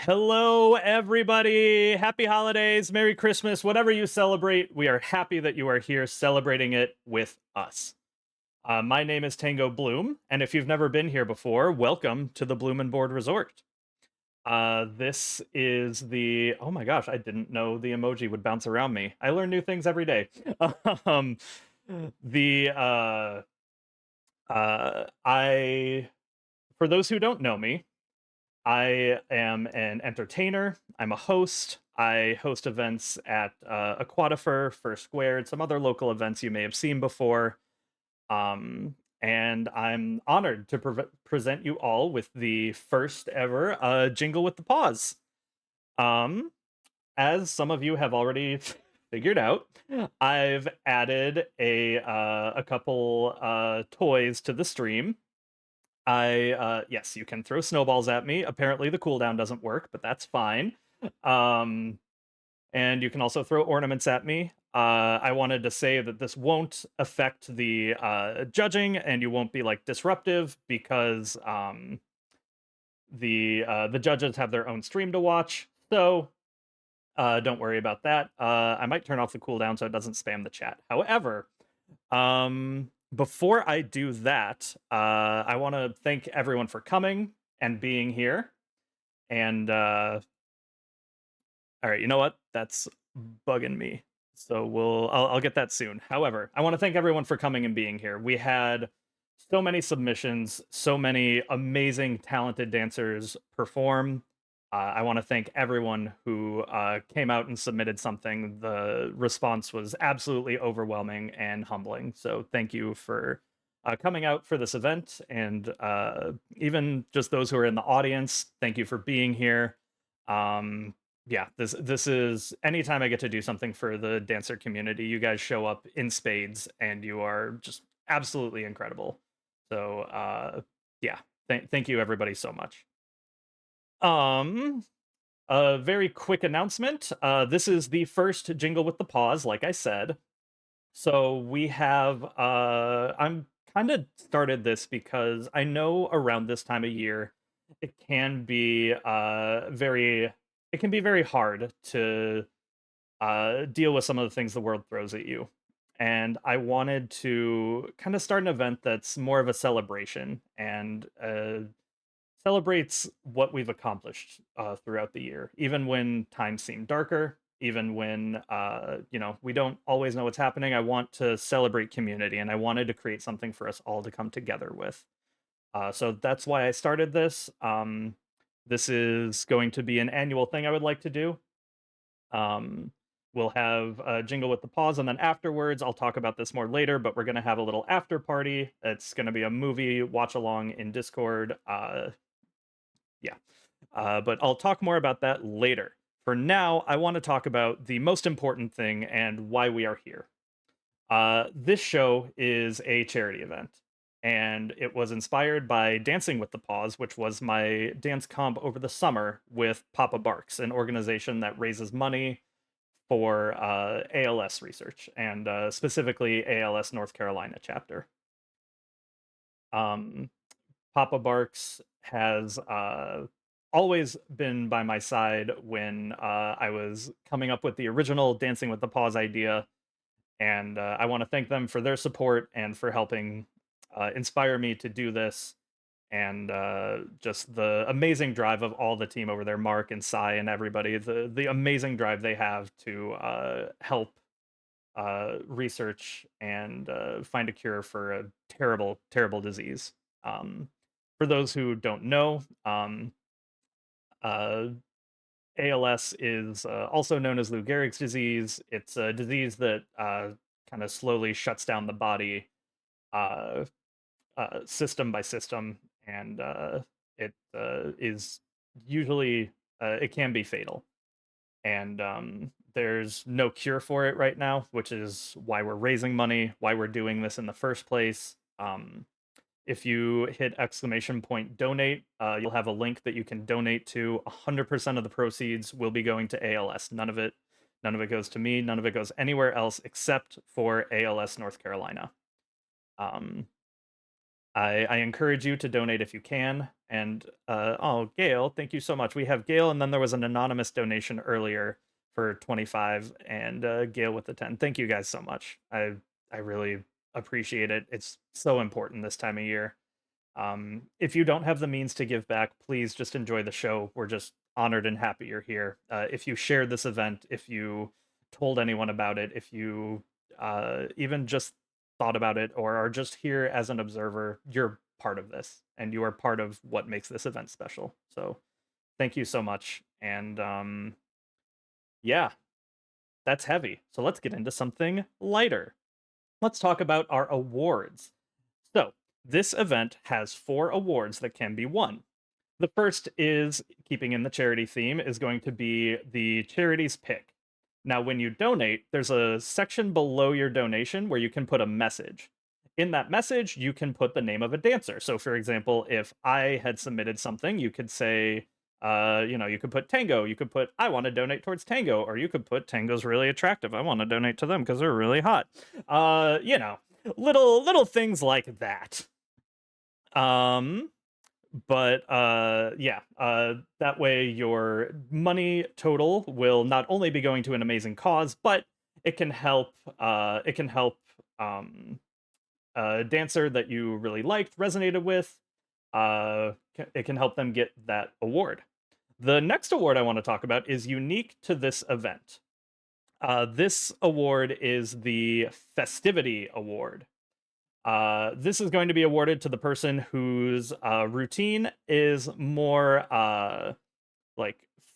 Hello, everybody. Happy holidays, Merry Christmas, whatever you celebrate. We are happy that you are here celebrating it with us. My name is Tango Bloom, and if you've never been here before, welcome to the Bloom and Board Resort. This is the oh my gosh, I didn't know the emoji would bounce around me. I learn new things every day. um, the I For those who don't know me, I am an entertainer. I'm a host. I host events at Aquatifer, First Squared, some other local events you may have seen before. And I'm honored to present you all with the first ever Jingle with the Paws. Um, as some of you have already figured out, I've added a couple toys to the stream. Yes, you can throw snowballs at me. Apparently the cooldown doesn't work, but that's fine. Um and you can also throw ornaments at me. I wanted to say that this won't affect the judging, and you won't be like disruptive because the judges have their own stream to watch. So don't worry about that. I might turn off the cooldown so it doesn't spam the chat. However, before I do that, I want to thank everyone for coming and being here. And all right, you know what? That's bugging me. So I'll get that soon. However, I want to thank everyone for coming and being here. We had so many submissions, so many amazing, talented dancers perform. I want to thank everyone who came out and submitted something. The response was absolutely overwhelming and humbling. So thank you for coming out for this event, and even just those who are in the audience. Thank you for being here. Yeah, this is anytime I get to do something for the dancer community, you guys show up in spades, and you are just absolutely incredible. So yeah, thank you everybody so much. Um, a very quick announcement. This is the first Jingle with the Paws, like I said. So we have I'm kind of started this because I know around this time of year it can be very hard to deal with some of the things the world throws at you. And I wanted to kind of start an event that's more of a celebration and celebrates what we've accomplished throughout the year, even when times seem darker, even when we don't always know what's happening. I want to celebrate community, and I wanted to create something for us all to come together with. So that's why I started this. This is going to be an annual thing I would like to do. Um, we'll have a Jingle with the Pause, and then afterwards, I'll talk about this more later, but we're going to have a little after party. It's going to be a movie watch along in Discord. Yeah. But I'll talk more about that later. For now, I want to talk about the most important thing and why we are here. This show is a charity event, and it was inspired by Dancing with the Paws, which was my dance comp over the summer with Papa Barks, an organization that raises money for ALS research, and specifically ALS North Carolina chapter. Um, Papa Barks has always been by my side when I was coming up with the original Dancing with the Paws idea, and I want to thank them for their support and for helping inspire me to do this, and just the amazing drive of all the team over there, Mark and Sai and everybody, the amazing drive they have to help research and find a cure for a terrible, terrible disease. Um, for those who don't know, uh, ALS is also known as Lou Gehrig's disease. It's a disease that kind of slowly shuts down the body uh, system by system, and it is usually it can be fatal. And there's no cure for it right now, which is why we're raising money, why we're doing this in the first place. If you hit exclamation point donate, you'll have a link that you can donate to. 100% of the proceeds will be going to ALS. None of it goes to me. None of it goes anywhere else except for ALS North Carolina. Um, I encourage you to donate if you can. And oh, Gail, thank you so much. We have Gail, and then there was an anonymous donation earlier for 25, and Gail with the 10. Thank you guys so much. I really appreciate it. It's so important this time of year. If you don't have the means to give back, please just enjoy the show. We're just honored and happy you're here. If you shared this event, if you told anyone about it, if you even just thought about it or are just here as an observer, you're part of this and you are part of what makes this event special. So thank you so much. And yeah, that's heavy. So let's get into something lighter. Let's talk about our awards. So this event has 4 awards that can be won. The first is, keeping in the charity theme, is going to be the charity's pick. Now, when you donate, there's a section below your donation where you can put a message. In that message, you can put the name of a dancer. So, for example, if I had submitted something, you could say, you could put Tango. You could put, I want to donate towards Tango. Or you could put, Tango's really attractive. I want to donate to them because they're really hot. Little things like that. But that way your money total will not only be going to an amazing cause, but it can help a dancer that you really liked, resonated with. It can help them get that award. The next award I want to talk about is unique to this event. This award is the Festivity Award. This is going to be awarded to the person whose routine is more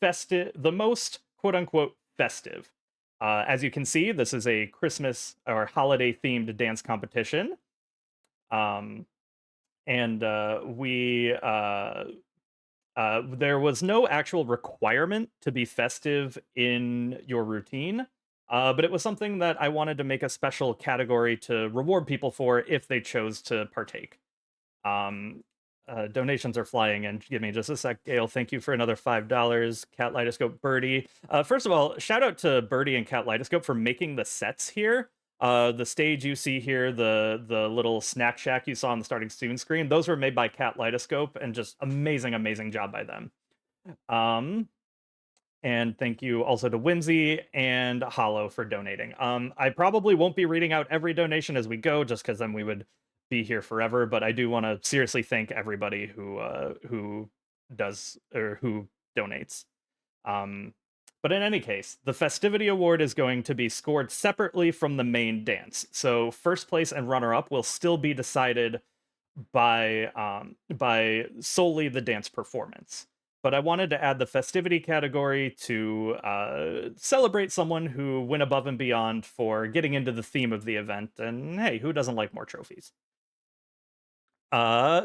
festive, the most quote unquote festive. As you can see, this is a Christmas or holiday themed dance competition. There was no actual requirement to be festive in your routine. But it was something that I wanted to make a special category to reward people for if they chose to partake. Donations are flying in. Give me just a sec, Gail. Thank you for another $5. Cat Lightoscope, Birdie. First of all, shout out to Birdie and Cat Lightoscope for making the sets here. The stage you see here, the little snack shack you saw on the starting soon screen, those were made by Cat Lightoscope, and just amazing job by them. And thank you also to Whimsy and Hallow for donating. I probably won't be reading out every donation as we go, just because then we would be here forever. But I do want to seriously thank everybody who does or who donates. But in any case, the Festivity Award is going to be scored separately from the main dance. So first place and runner-up will still be decided by solely the dance performance. But I wanted to add the festivity category to celebrate someone who went above and beyond for getting into the theme of the event. And hey, who doesn't like more trophies?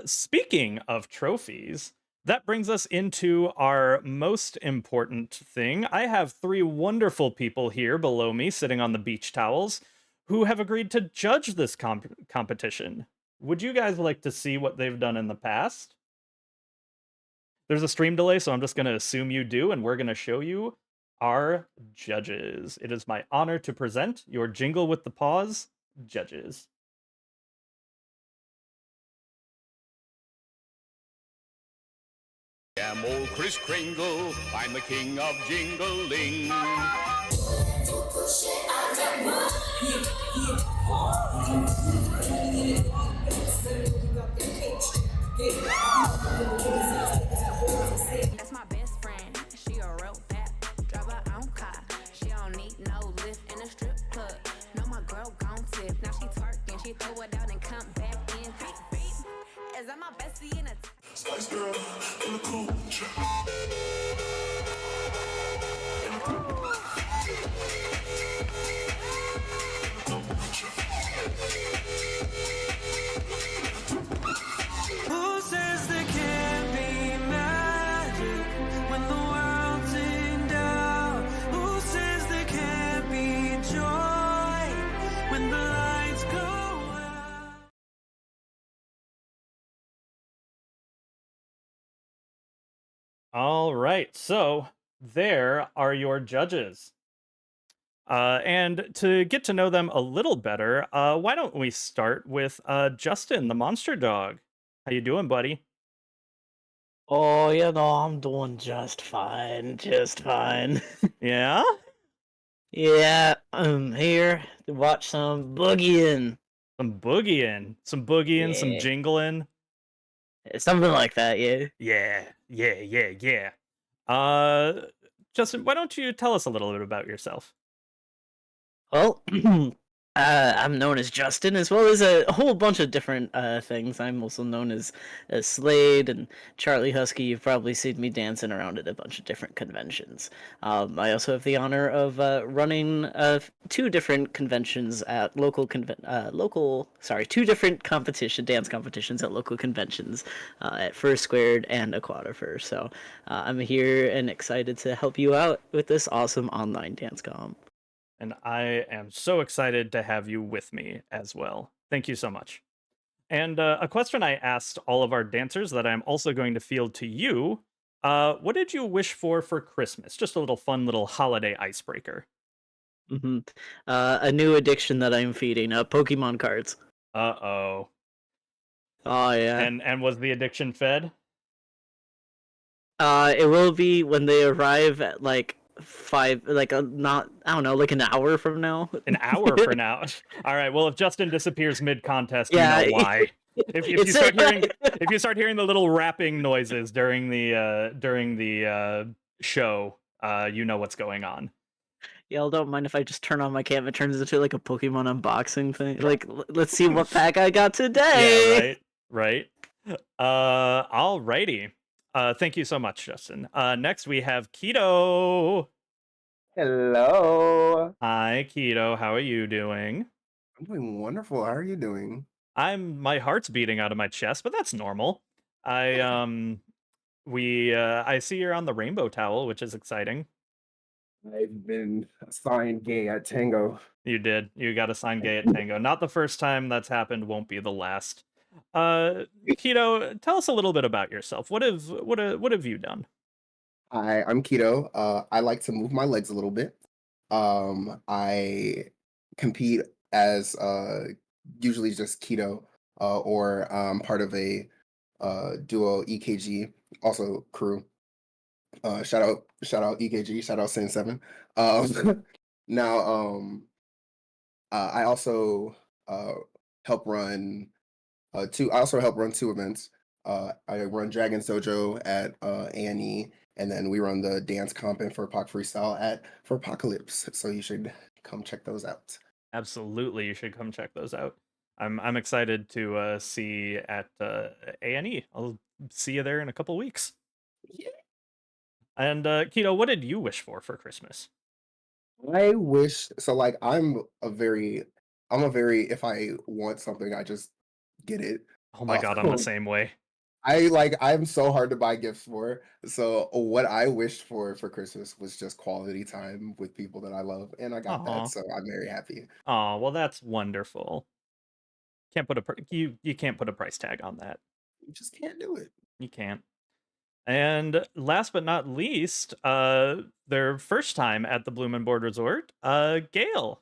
Speaking of trophies, that brings us into our most important thing. I have 3 wonderful people here below me sitting on the beach towels who have agreed to judge this competition. Would you guys like to see what they've done in the past? There's a stream delay, so I'm just going to assume you do, and we're going to show you our judges. It is my honor to present your Jingle with the Paws judges. I'm old Kris Kringle, I'm the king of jingling. That's my best friend, she a real bad, drive her own car. She don't need no lift in a strip club. No, my girl gon' tip, now she twerking, she throw it out and come back in. Beep, beep. Is that my bestie in a Spice girl in the cool trap. Who says there can't be magic when the world's in doubt? Who says there can't be joy when the lights go out? All right, so there are your judges. And to get to know them a little better, why don't we start with Justin, the monster dog? How you doing, buddy? Oh, I'm doing just fine, just fine. Yeah, Yeah, I'm here to watch some boogieing. some boogieing, some Yeah, jingling. something like that, yeah. Yeah. Uh, Justin, why don't you tell us a little bit about yourself? Well, I'm known as Justin, as well as a whole bunch of different things. I'm also known as Slade and Charlie Husky. You've probably seen me dancing around at a bunch of different conventions. I also have the honor of running two different conventions at two different dance competitions at local conventions at First Squared and Aquatifer. So I'm here and excited to help you out with this awesome online dance comp. And I am so excited to have you with me as well. Thank you so much. And a question I asked all of our dancers that I'm also going to field to you. What did you wish for Christmas? Just a little fun little holiday icebreaker. hmm a new addiction that I'm feeding, Pokemon cards. Uh-oh. Oh yeah. And was the addiction fed? It will be when they arrive at like five, like not, I don't know, like an hour from now. An hour for now. All right. Well, if Justin disappears mid-contest, Yeah, you know why. If you it's start hearing the little rapping noises during the show, you know what's going on. Y'all don't mind if I just turn on my cam? It turns into like a Pokemon unboxing thing. Like, let's see what pack I got Yeah, today. right. Alrighty. Thank you so much, Justin. Next we have Kito. Hello. Hi, Kito. How are you doing? I'm doing wonderful. How are you doing? My heart's beating out of my chest, but that's normal. I see you're on the rainbow towel, which is exciting. I've been assigned gay at Tango. You did. You got assigned gay at Tango. Not the first time that's happened, won't be the last. Kito, tell us a little bit about yourself. What have you done? Hi, I'm Kito. I like to move my legs a little bit. I compete as usually just Keto or part of a duo EKG, also crew. Shout out EKG, shout out Sin 7. Um, now I also help run I also help run two events. I run Dragon Sojo at A&E, and then we run the dance comp and for Pac Freestyle at for Apocalypse. So you should come check those out. Absolutely, you should come check those out. I'm excited to see at A&E. I'll see you there in a couple weeks. Yeah. And Kito, what did you wish for Christmas? I wish so. Like I'm a very if I want something, I just get it. Oh my god, I'm the same way. I'm so hard to buy gifts for. So what I wished for Christmas was just quality time with people that I love, and I got that. Aw. So I'm very happy. Oh, well, that's wonderful. Can't put you can't put a price tag on that. You just can't do it. You can't. And last but not least, their first time at the Lumen Board Resort, Gail.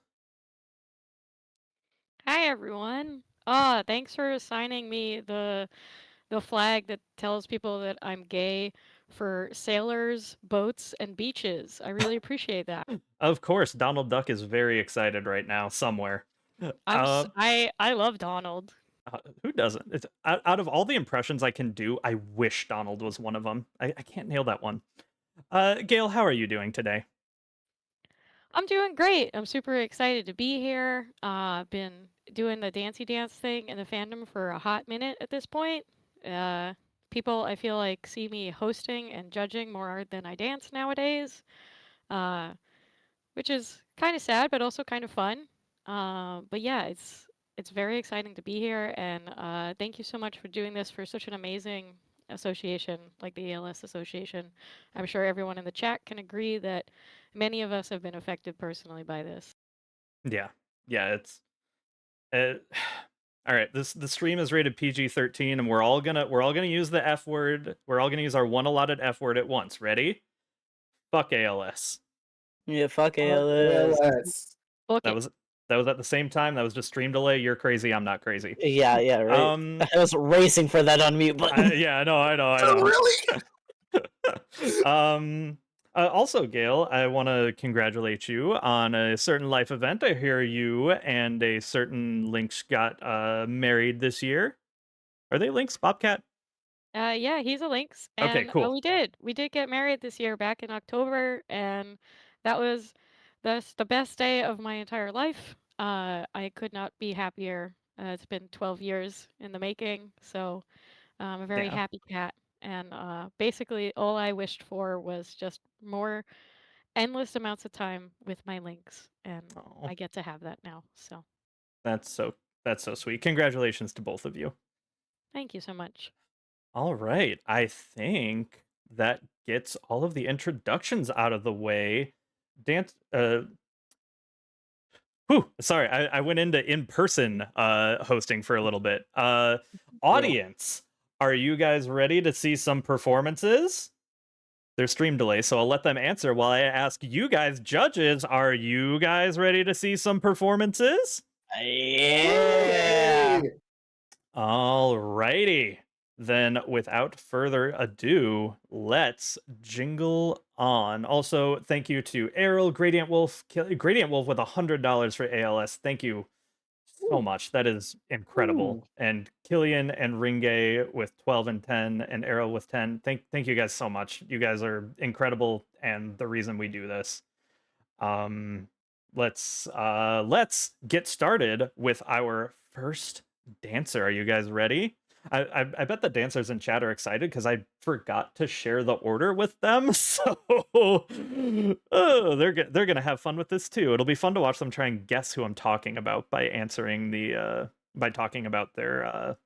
Hi everyone. Thanks for assigning me the flag that tells people that I'm gay for sailors, boats, and beaches. I really appreciate that. Of course, Donald Duck is very excited right now somewhere. I love Donald. Who doesn't? It's out of all the impressions I can do, I wish Donald was one of them. I can't nail that one. Gail, how are you doing today? I'm doing great. I'm super excited to be here. I've been doing the dancey dance thing in the fandom for a hot minute at this point. Uh, People I feel like see me hosting and judging more than I dance nowadays. Uh, which is kind of sad, but also kind of fun. But yeah, it's very exciting to be here, and thank you so much for doing this for such an amazing association like the ALS Association. I'm sure everyone in the chat can agree that many of us have been affected personally by this. Yeah, it's uh, all right. The stream is rated PG-13, and we're all gonna use the F word. We're all gonna use our one allotted F word at once. Ready? Fuck ALS. Yeah, fuck ALS. ALS. Book That it. was at the same time. That was just stream delay. You're crazy. I'm not crazy. Yeah, right. I was racing for that unmute button. Yeah, I know. Oh, really? Also, Gail, I want to congratulate you on a certain life event. I hear you and a certain Lynx got married this year. Are they Lynx, Bobcat? Yeah, he's a Lynx, Okay, and cool. we did get married this year back in October, and that was the best day of my entire life. I could not be happier. It's been 12 years in the making, so I'm a very Yeah. happy cat. And basically, all I wished for was just more endless amounts of time with my Lynx, and Oh, I get to have that now. So that's so sweet. Congratulations to both of you. thank you so much. All right. I think that gets all of the introductions out of the way. Dance sorry, I went into in-person hosting for a little bit. Audience, are you guys ready to see some performances? There's stream delay, so I'll let them answer while I ask you guys, judges, are you guys ready to see some performances? Yeah. All righty. Then, without further ado, let's jingle on. Also, thank you to Errol, Gradient Wolf with $100 for ALS. Thank you so much. That is incredible. And Killian and Ringay with 12 and 10, and Errol with 10. Thank you guys so much. You guys are incredible, and the reason we do this. Let's get started with our first dancer. Are you guys ready? I bet the dancers in chat are excited because I forgot to share the order with them. So they're gonna have fun with this too. It'll be fun to watch them try and guess who I'm talking about by answering by talking about their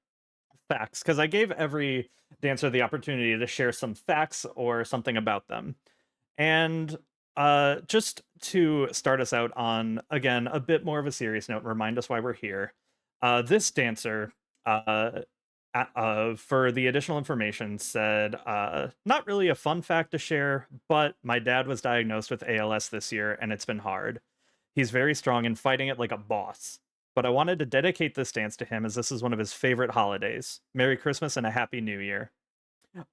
facts. Because I gave every dancer the opportunity to share some facts or something about them. And just to start us out on, again, a bit more of a serious note, remind us why we're here. This dancer, for the additional information, said, not really a fun fact to share, but my dad was diagnosed with ALS this year, and it's been hard. He's very strong and fighting it like a boss. But I wanted to dedicate this dance to him as this is one of his favorite holidays. Merry Christmas and a Happy New Year.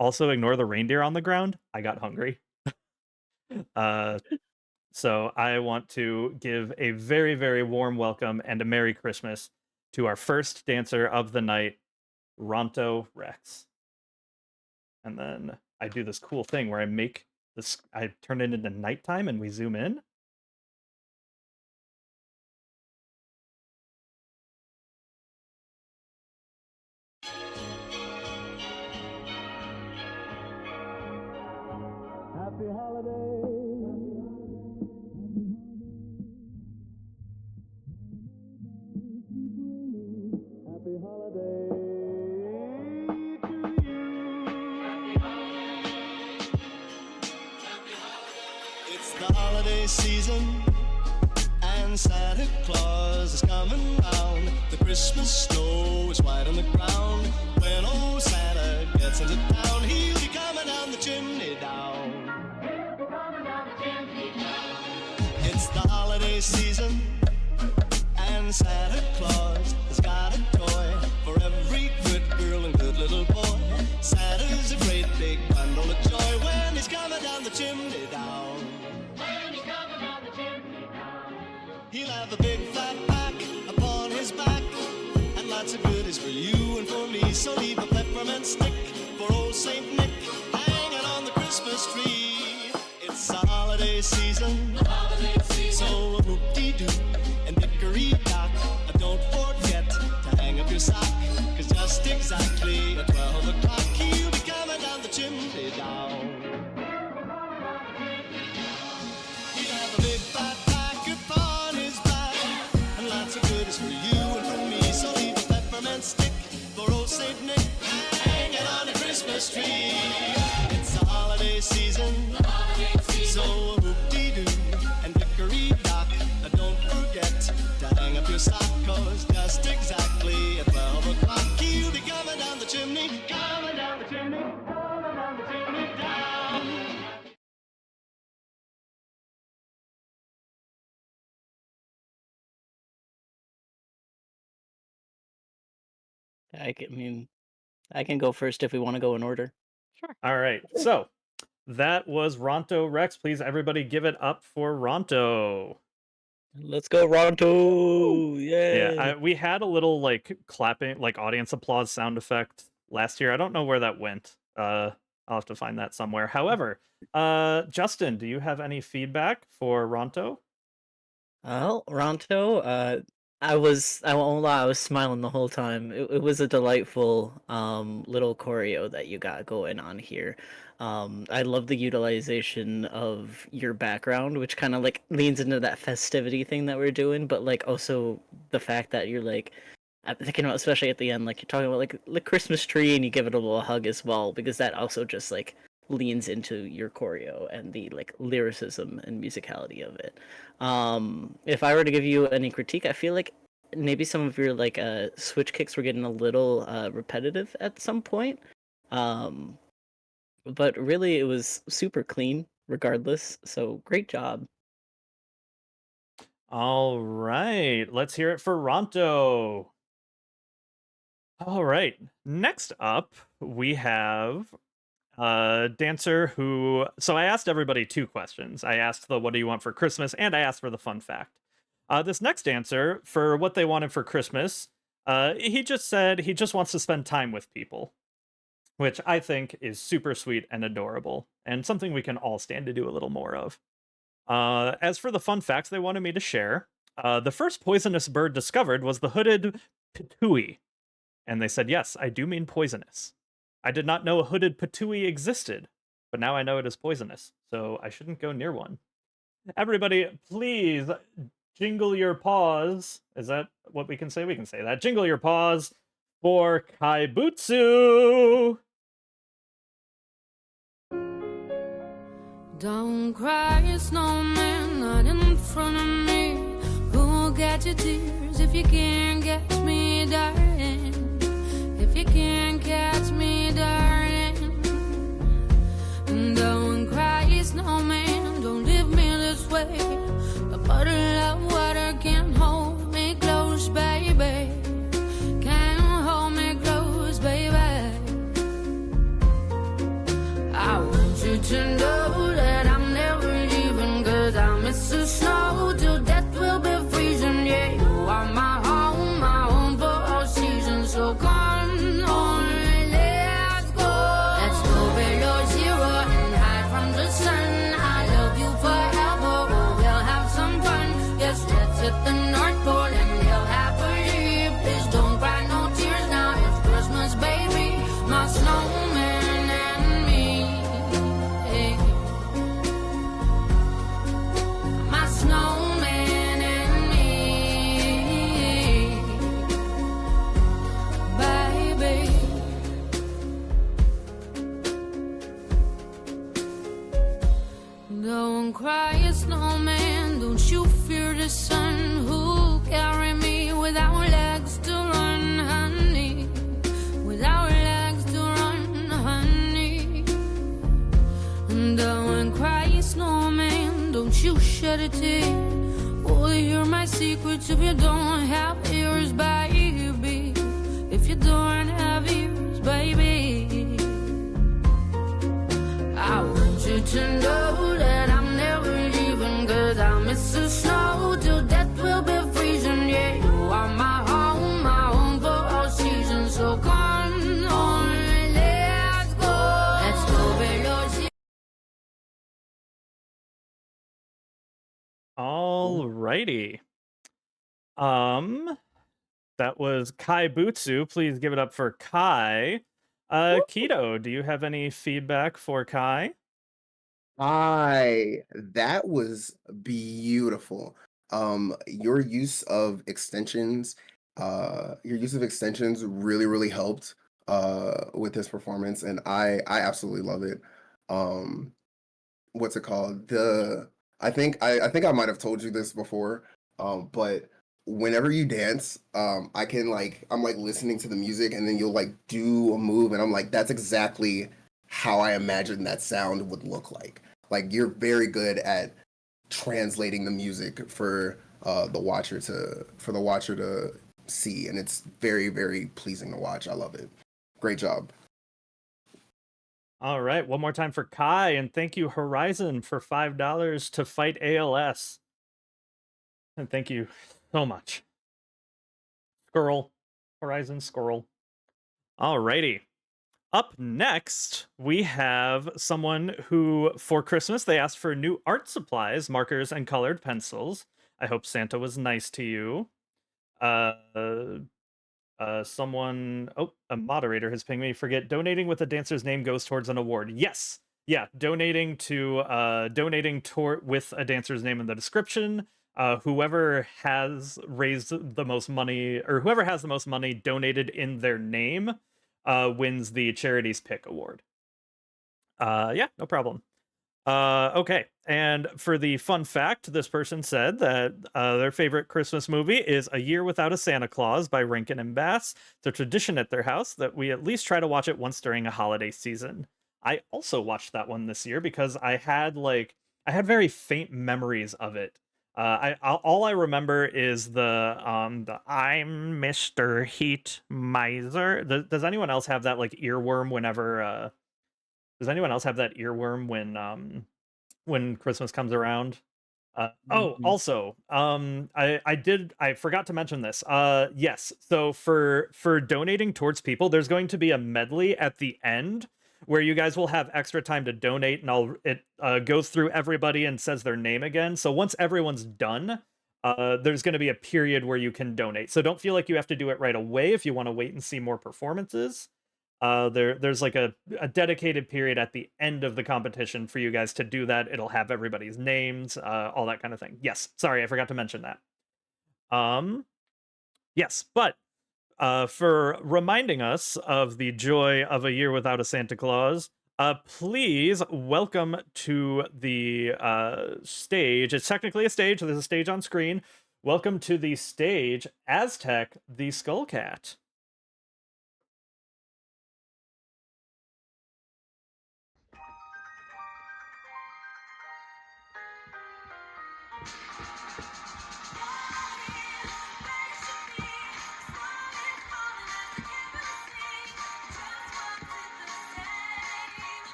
Also, ignore the reindeer on the ground. I got hungry. So I want to give a very, very warm welcome and a Merry Christmas to our first dancer of the night, Ronto Rex. And then I do this cool thing where I turn it into nighttime and we zoom in. Happy holiday. Happy holiday to you. It's the holiday season, and Santa Claus is coming round. The Christmas snow is white on the ground. When old Santa gets into town, he'll be coming down the chimney down. It's the holiday season, and Santa Claus has got a toy for every good girl and good little boy. Santa's a great big bundle of joy when he's coming down the chimney down. When he's coming down the chimney down, he'll have a big fat pack upon his back, and lots of goodies for you and for me. So leave a peppermint stick for old Saint Nick hanging on the Christmas tree. It's the holiday season, so whoop-dee-doo and dickory-dock. Don't forget to hang up your sock, 'cause just exactly at 12 o'clock he'll be coming down the chimney down. He'll have a big fat pack upon his back, and lots of goodies for you and for me. So leave a peppermint stick for old Saint Nick hanging on the Christmas tree. It's the holiday season, so whoop-dee-doo and dickory-dock. Don't forget to hang up your sock, 'cause just exactly at 12 o'clock he'll be coming down the chimney, coming down the chimney, coming down the chimney down. mean, I can go first if we want to go in order. Sure. All right. So that was Ronto Rex. Please, everybody, give it up for Ronto. Let's go, Ronto! Yeah, Yay! we had a little like clapping, like audience applause sound effect last year. I don't know where that went. I'll have to find that somewhere. However, Justin, do you have any feedback for Ronto? Well, Ronto, I won't lie, I was smiling the whole time. It was a delightful little choreo that you got going on here. I love the utilization of your background, which kind of like leans into that festivity thing that we're doing, but like also the fact that you're like I'm thinking about, especially at the end, like you're talking about like the Christmas tree and you give it a little hug as well, because that also just like leans into your choreo and the like lyricism and musicality of it. If I were to give you any critique, I feel like maybe some of your like switch kicks were getting a little repetitive at some point. Um, but really it was super clean regardless. So great job. All right, let's hear it for Ronto. All right, next up we have dancer who, so I asked everybody 2 questions. I asked the what do you want for Christmas, and I asked for the fun fact. This next dancer, for what they wanted for Christmas, he just said he just wants to spend time with people, which I think is super sweet and adorable, and something we can all stand to do a little more of. As for the fun facts they wanted me to share, the first poisonous bird discovered was the hooded patui, and they said, yes, I do mean poisonous. I did not know a hooded patui existed, but now I know it is poisonous, so I shouldn't go near one. Everybody, please jingle your paws. Is that what we can say? We can say that. Jingle your paws for Kaibutsu! Don't cry, snowman, not in front of me. Who'll get your tears if you can't catch me, darling? If you can't catch me, darling. Don't cry, snowman, don't leave me this way. A bottle of water can't hold me close, baby. Can't hold me close, baby. I want you to know that I'm never leaving, 'cause I miss the snow till death will be freezing. Yeah, you are my home for all seasons. So come on, let's go. Let's go below zero and hide from the sun. I love you forever, oh, we'll have some fun. Yes, let's hit the North Pole and we'll happily. Please don't cry no tears now, it's Christmas, baby. My snowman and me. My snowman and me, baby. Don't cry, snowman, don't you fear the sun. Who'll carry me without legs to run, honey? Without legs to run, honey. Don't cry, snowman, don't you shed a tear. Oh, you're my secrets if you don't have ears, baby. If you don't have ears, baby. I want you to know that I'm never leaving, 'cause I miss the snow till death will be freezing. Yeah, you are my home for all seasons. So come on, let's go. Let's go below zero. Alrighty. That was Kaibutsu. Please give it up for Kai. Kito, do you have any feedback for Kai? That was beautiful. Your use of extensions, really, really helped with this performance, and I absolutely love it. What's it called? I think I might have told you this before, but whenever you dance, I'm like listening to the music, and then you'll like do a move, and I'm like, that's exactly how I imagine that sound would look like. Like, you're very good at translating the music for the watcher to see, and it's very, very pleasing to watch. I love it. Great job. All right, one more time for Kai, and thank you, Horizon, for $5 to fight ALS. And thank you so much. Squirrel. Horizon Squirrel. Alrighty. Up next, we have someone who, for Christmas, they asked for new art supplies, markers, and colored pencils. I hope Santa was nice to you. Someone, a moderator has pinged me. Forget, donating with a dancer's name goes towards an award. Yes. Yeah, donating with a dancer's name in the description. Whoever has raised the most money, or whoever has the most money donated in their name, wins the Charities Pick award. Yeah, no problem. Okay, and for the fun fact, this person said that their favorite Christmas movie is A Year Without a Santa Claus by Rankin and Bass. It's a tradition at their house that we at least try to watch it once during a holiday season. I also watched that one this year because I had very faint memories of it. All I remember is the I'm Mr. Heat Miser. Does anyone else have that like earworm whenever does anyone else have that earworm when Christmas comes around? Also, I forgot to mention this. Yes, so for donating towards people, there's going to be a medley at the end where you guys will have extra time to donate, and it goes through everybody and says their name again. So once everyone's done, there's going to be a period where you can donate. So don't feel like you have to do it right away if you want to wait and see more performances. There's like a dedicated period at the end of the competition for you guys to do that. It'll have everybody's names, all that kind of thing. Yes, sorry, I forgot to mention that. Yes, but for reminding us of the joy of A Year Without a Santa Claus, please welcome to the stage. It's technically a stage. There's a stage on screen. Welcome to the stage, Aztec the Skull Cat.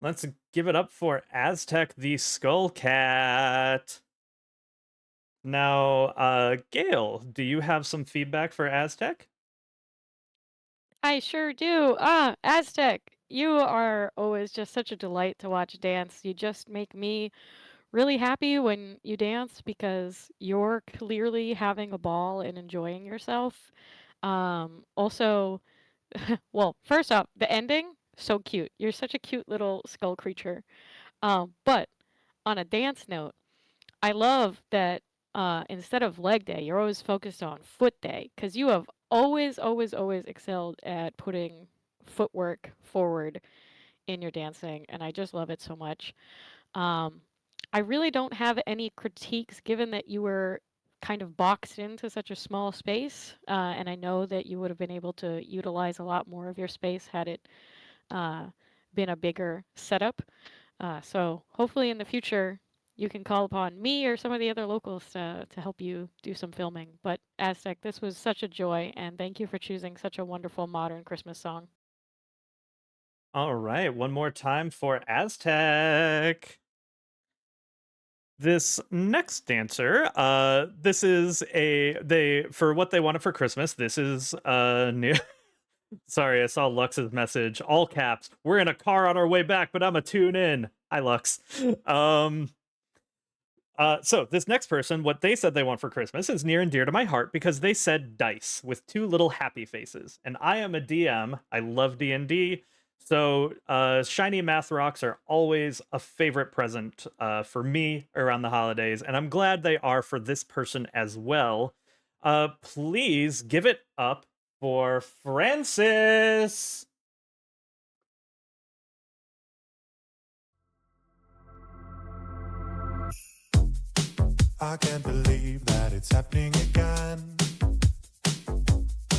Let's give it up for Aztec the Skull Cat. Now, Gail, do you have some feedback for Aztec? I sure do. Aztec, you are always just such a delight to watch dance. You just make me really happy when you dance because you're clearly having a ball and enjoying yourself. Also, well, first off, the ending, So cute. You're such a cute little skull creature. But on a dance note, I love that instead of leg day, you're always focused on foot day because you have always, always, always excelled at putting footwork forward in your dancing, and I just love it so much. Um, I really don't have any critiques given that you were kind of boxed into such a small space, and I know that you would have been able to utilize a lot more of your space had it uh, been a bigger setup. So hopefully in the future you can call upon me or some of the other locals to help you do some filming. But Aztec, this was such a joy, and thank you for choosing such a wonderful modern Christmas song. All right, one more time for Aztec. This next dancer, this is they for what they wanted for Christmas. This is new. Sorry, I saw Lux's message, all caps. We're in a car on our way back, but I'm a tune in. Hi, Lux. Um, so this next person, what they said they want for Christmas is near and dear to my heart because they said dice with two little happy faces. And I am a DM. I love D&D. So shiny math rocks are always a favorite present for me around the holidays, and I'm glad they are for this person as well. Please give it up for Francis. I can't believe that it's happening again.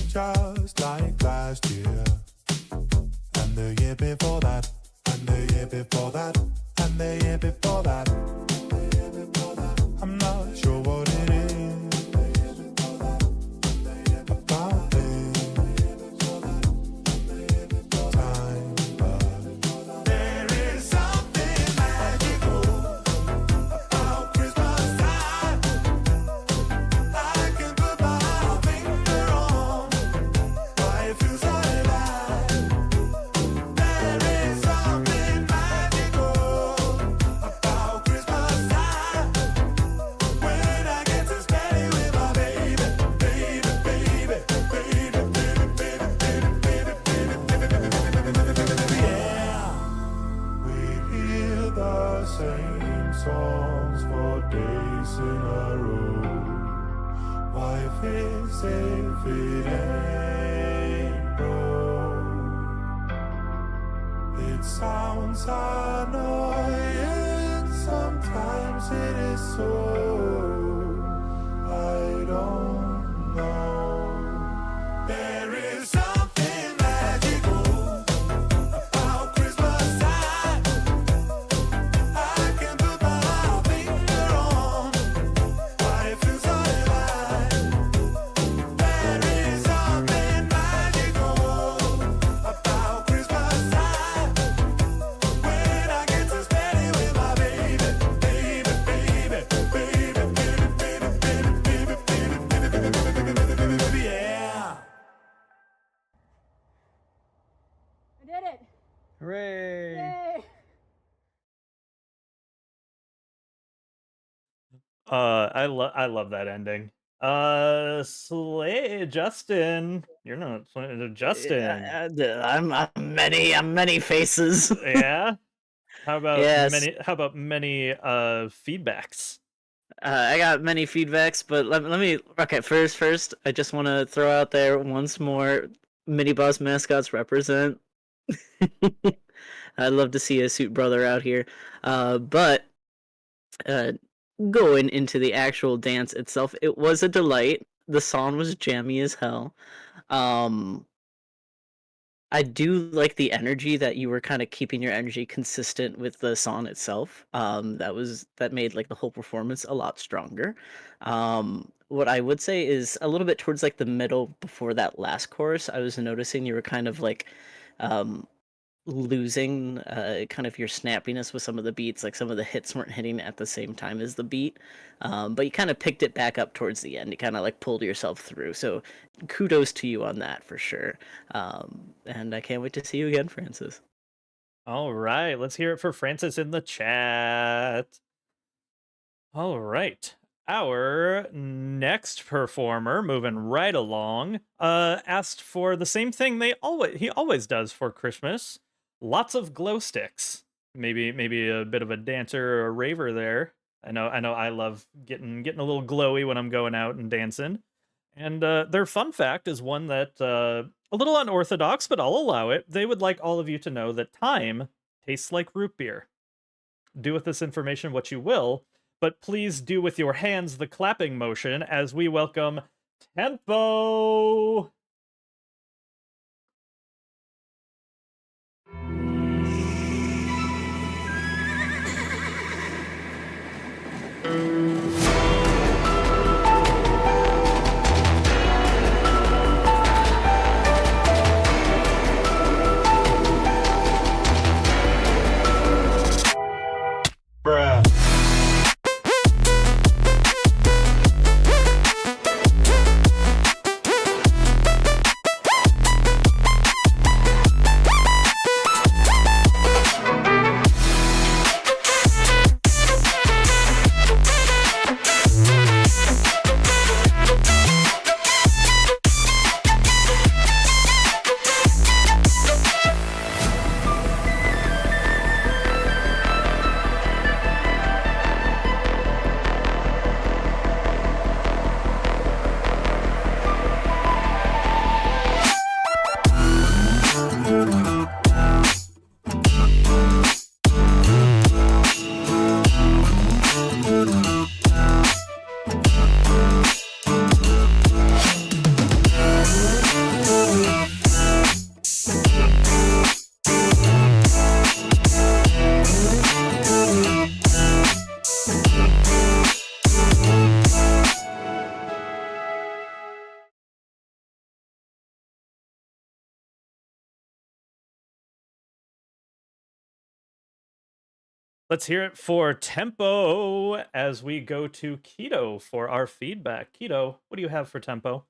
Just like last year. And the year before that. And the year before that. And the year before that. I'm not sure what it is about this time, but there is something magical about Christmas time. I can put my finger on why it feels like that. There is something magical about Christmas time when I get to spend it with my baby, baby, baby, baby, baby, baby, baby, baby, baby, yeah. We hear the same songs for days in a row. Why fix if it ain't broke? It sounds annoying, sometimes it is so. I don't know. There is something magical about Christmas time. I can put my finger on why it feels like that. There is something magical about Christmas time when I get to spend it with my baby, baby, baby, baby, baby, baby, baby, baby, baby, baby, yeah. I did it! Hooray! Yay! I love that ending. Slay Justin. You're not Justin. I'm many faces. Yeah. How about Yes. many feedbacks? I got many feedbacks, but let me. Okay, first, I just want to throw out there once more: mini boss mascots represent. I'd love to see a suit brother out here, but going into the actual dance itself, it was a delight. The song was jammy as hell. I do like the energy that you were kind of keeping your energy consistent with the song itself. That made like the whole performance a lot stronger. What I would say is a little bit towards like the middle before that last chorus, I was noticing you were kind of like um losing kind of your snappiness with some of the beats, like some of the hits weren't hitting at the same time as the beat, but you kind of picked it back up towards the end. You kind of like pulled yourself through, so kudos to you on that for sure. And I can't wait to see you again, Francis. All right, let's hear it for Francis in the chat. All right. Our next performer, moving right along, asked for the same thing he always does for Christmas. lots of glow sticks. Maybe a bit of a dancer or a raver there. I know I love getting a little glowy when I'm going out and dancing. And their fun fact is one that a little unorthodox, but I'll allow it. They would like all of you to know that time tastes like root beer. Do with this information what you will, but please do with your hands the clapping motion as we welcome Tempo. Bruh. Let's hear it for Tempo as we go to Kito for our feedback. Kito, what do you have for Tempo?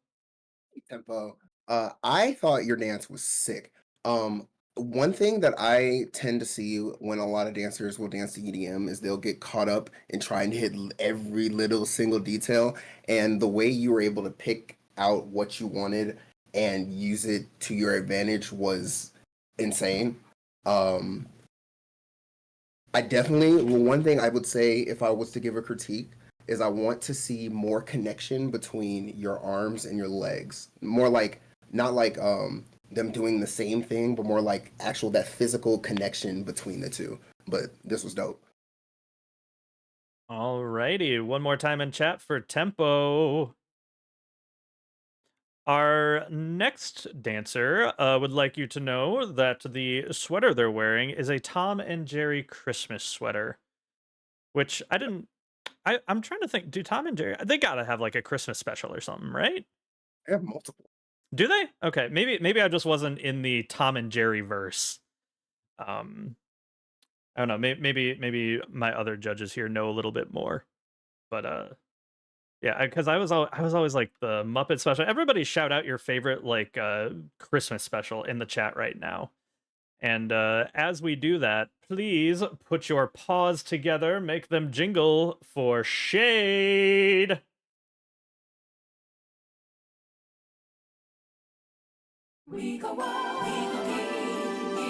Tempo. I thought your dance was sick. One thing that I tend to see when a lot of dancers will dance to EDM is they'll get caught up in trying to hit every little single detail, and the way you were able to pick out what you wanted and use it to your advantage was insane. I definitely, one thing I would say if I was to give a critique is I want to see more connection between your arms and your legs. More like, not like them doing the same thing, but more like actual that physical connection between the two. But this was dope. Alrighty, one more time in chat for Tempo. Our next dancer would like you to know that the sweater they're wearing is a Tom and Jerry Christmas sweater, which I'm trying to think, do Tom and Jerry, they gotta have like a Christmas special or something, right? I have multiple. Do they? Okay, maybe I just wasn't in the Tom and Jerry verse. I don't know, maybe my other judges here know a little bit more. But yeah, because I was always like the Muppet special. Everybody shout out your favorite like Christmas special in the chat right now. And as we do that, please put your paws together, make them jingle for Shayde. We go wild, we go deep, we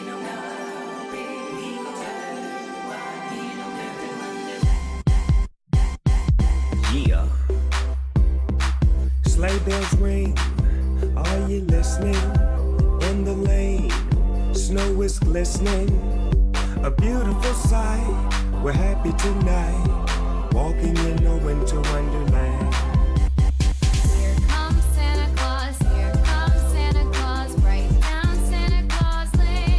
don't know, we go turn wild, we don't Yeah. Sleigh bells ring, are you listening? In the lane, snow is glistening. A beautiful sight, we're happy tonight. Walking in a winter wonderland. Here comes Santa Claus, here comes Santa Claus, right down Santa Claus Lane.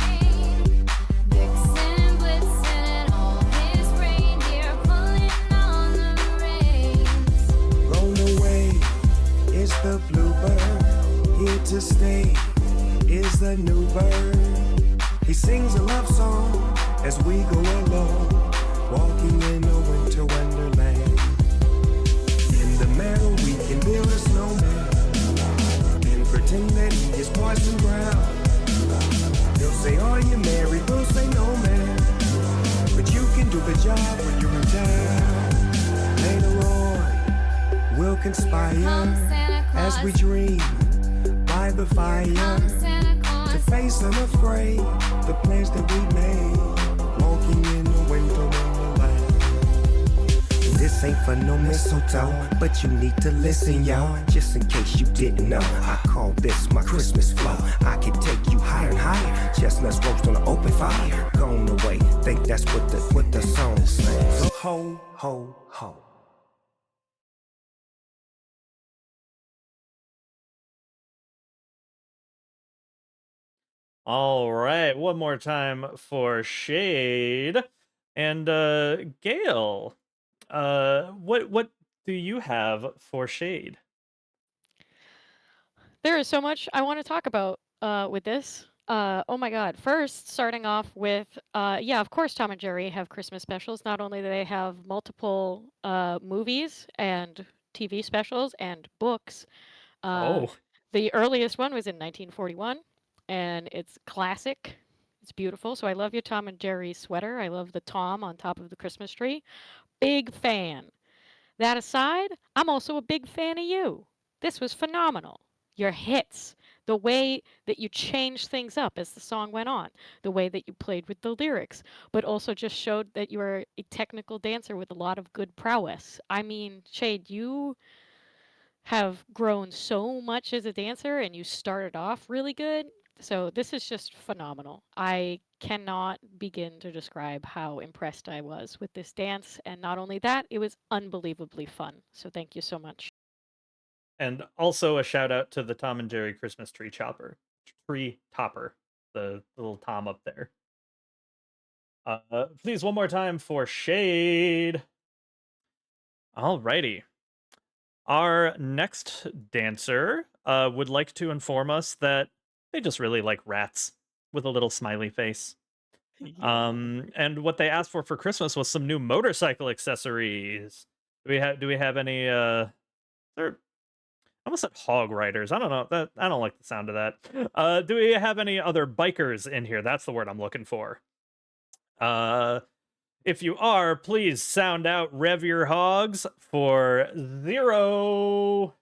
Vixen and Blitzen and all his reindeer pulling on the reins. Blown away is the bluebird, here to stay is the new bird. He sings a love song as we go along, walking in a winter wonderland. In the meadow we can build a snowman and pretend that he is Parson Brown. They'll say, are you married? We'll say, no, man. But you can do the job when you're in town. Later on, we'll conspire Santa Claus, as we dream by the fire Santa Claus, to face unafraid. The plans that we made, walking in the winter wonderland. This ain't for no mistletoe, but you need to listen, y'all. Just in case you didn't know, I call this my Christmas flow. I can take you higher and higher. Chestnuts roast on an open fire. Gone away, think that's what the song says. So ho, ho, ho. All right, one more time for Shayde and Gale. What do you have for Shayde? There is so much I want to talk about with this. Oh my god. First, starting off with, yeah, of course Tom and Jerry have Christmas specials. Not only do they have multiple movies and TV specials and books, Oh, the earliest one was in 1941, and it's classic. It's beautiful. So I love your Tom and Jerry sweater. I love the Tom on top of the Christmas tree. Big fan. That aside, I'm also a big fan of you. This was phenomenal. Your hits, the way that you changed things up as the song went on, the way that you played with the lyrics, but also just showed that you were a technical dancer with a lot of good prowess. I mean, Shayde, you have grown so much as a dancer and you started off really good. So this is just phenomenal. I cannot begin to describe how impressed I was with this dance. And not only that, it was unbelievably fun. So thank you so much. and also a shout out to the Tom and Jerry Christmas tree topper, the little Tom up there. Please, one more time for Shayde. Alrighty. Our next dancer would like to inform us that they just really like rats with a little smiley face. And what they asked for Christmas was some new motorcycle accessories. Do we have any they're I almost said hog riders. I don't know. I don't like the sound of that. Do we have any other bikers in here? That's the word I'm looking for. If you are, please sound out Rev Your Hogs for 0.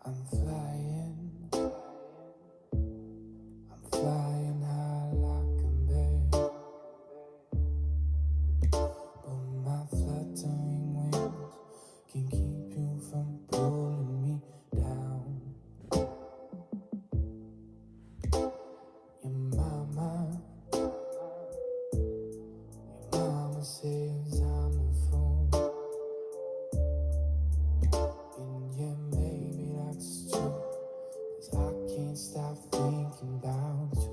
I'm flying high like a bird, but my fluttering wings can keep you from pulling me down. Your mama says I'm a fool, and yeah, maybe that's true. 'Cause I can't stop thinking about you.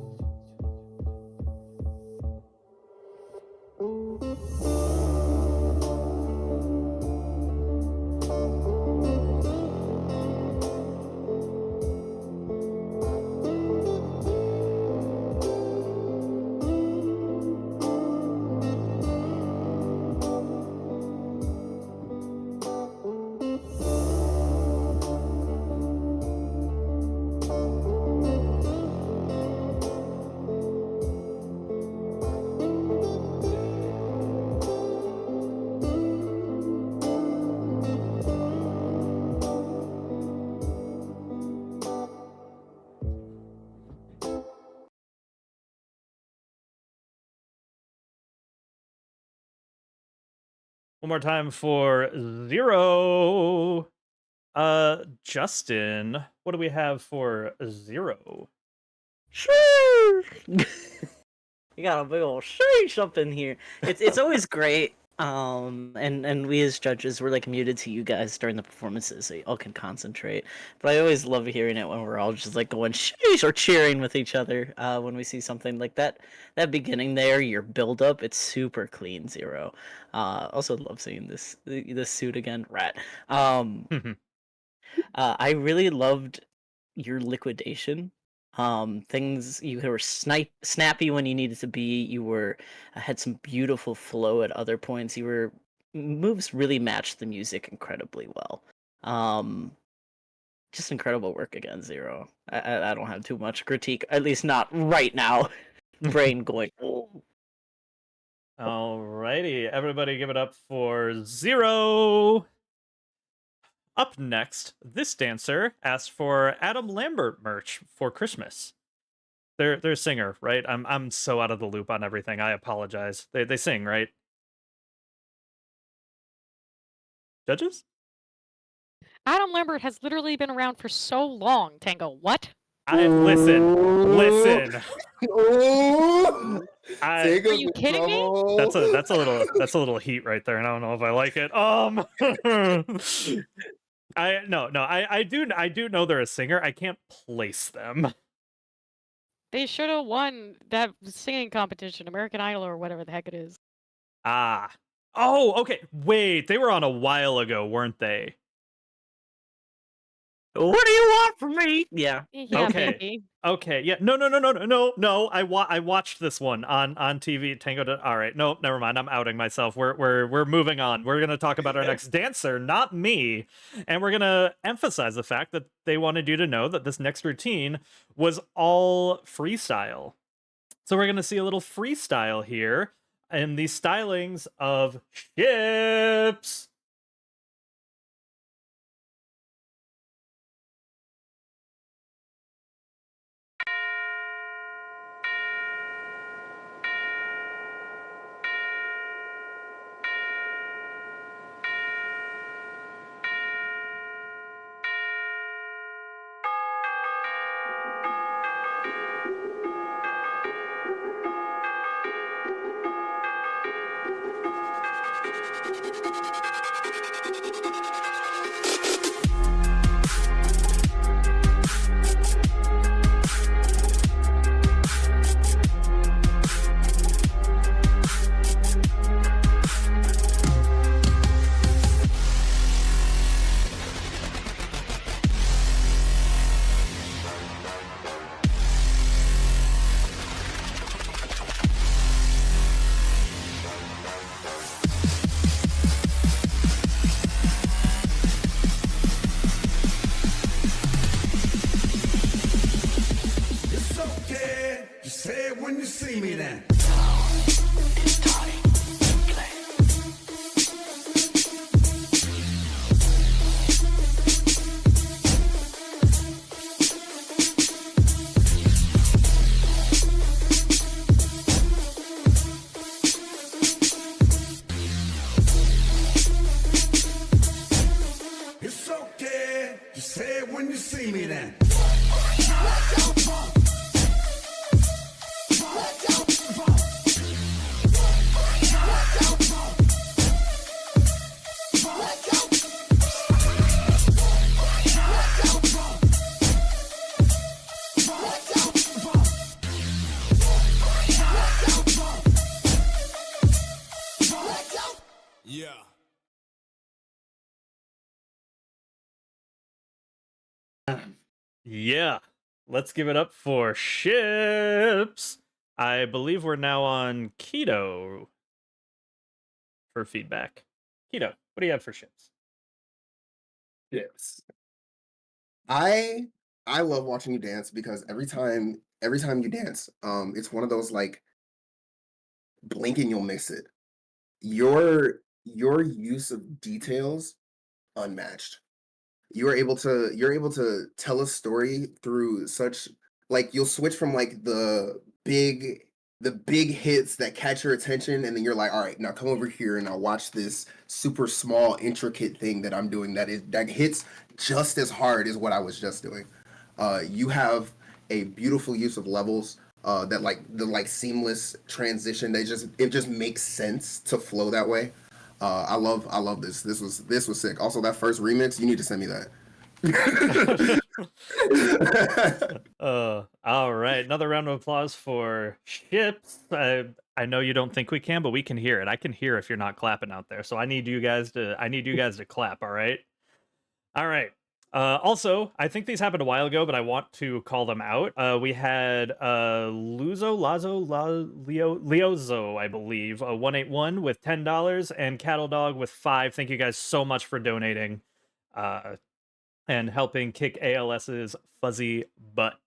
One more time for 0. Justin, what do we have for 0? Sure. You got a big old sheesh up in here. It's always great. And we as judges, we're like muted to you guys during the performances, so you all can concentrate. But I always love hearing it when we're all just like going sheesh or cheering with each other when we see something like that. That beginning there, your build up, it's super clean 0. Also love seeing this suit again, rat. I really loved your liquidation. Things you were snappy when you needed to be. You were had some beautiful flow at other points. You were moves really matched the music incredibly well. Um, just incredible work again, Zero. I don't have too much critique, at least not right now. Brain going. Oh. Alrighty, everybody give it up for Zero. Up next, this dancer asked for Adam Lambert merch for Christmas. They're a singer, right? I'm so out of the loop on everything. I apologize. They sing, right? Judges? Adam Lambert has literally been around for so long, Tango. What? Listen. Ooh. I, Are you kidding me? that's a little heat right there, and I don't know if I like it. I do know they're a singer. I can't place them. They should have won that singing competition, American Idol or whatever the heck it is. Ah. Oh, okay. Wait, they were on a while ago, weren't they? What do you want from me? Yeah. Yeah, Okay. baby. Okay. Yeah. No. I watched this one on TV. Tango. All right. No, never mind. I'm outing myself. We're moving on. We're gonna talk about our next dancer, not me, and we're gonna emphasize the fact that they wanted you to know that this next routine was all freestyle. So we're gonna see a little freestyle here in the stylings of ships. It's okay. Just say it when you see me then. It's okay. Just say it when you see me then. Yeah. Yeah. Let's give it up for ships. I believe we're now on Kito for feedback. Kito, what do you have for ships? Yes. I love watching you dance because every time you dance, it's one of those like blink and you'll miss it. Your use of details unmatched. You're able to tell a story through such like you'll switch from like the big hits that catch your attention, and then you're like, all right, now come over here and I'll watch this super small intricate thing that I'm doing that hits just as hard as what I was just doing. You have a beautiful use of levels, that like the like seamless transition. It just makes sense to flow that way. I love this. This was sick. Also, that first remix, you need to send me that. All right. Another round of applause for ships. I know you don't think we can, but we can hear it. I can hear if you're not clapping out there. So I need you guys to clap, all right? All right. Also, I think these happened a while ago, but I want to call them out. We had Leozo, I believe, 181 with $10, and Cattle Dog with 5. Thank you guys so much for donating and helping kick ALS's fuzzy butt.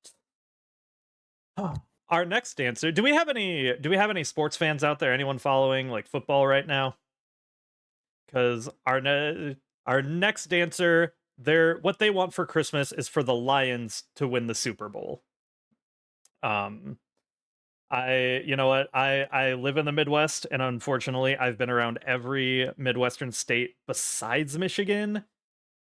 Our next dancer. Do we have any sports fans out there? Anyone following like football right now? Because our next dancer, what they want for Christmas is for the Lions to win the Super Bowl. You know what? I live in the Midwest, and unfortunately, I've been around every Midwestern state besides Michigan.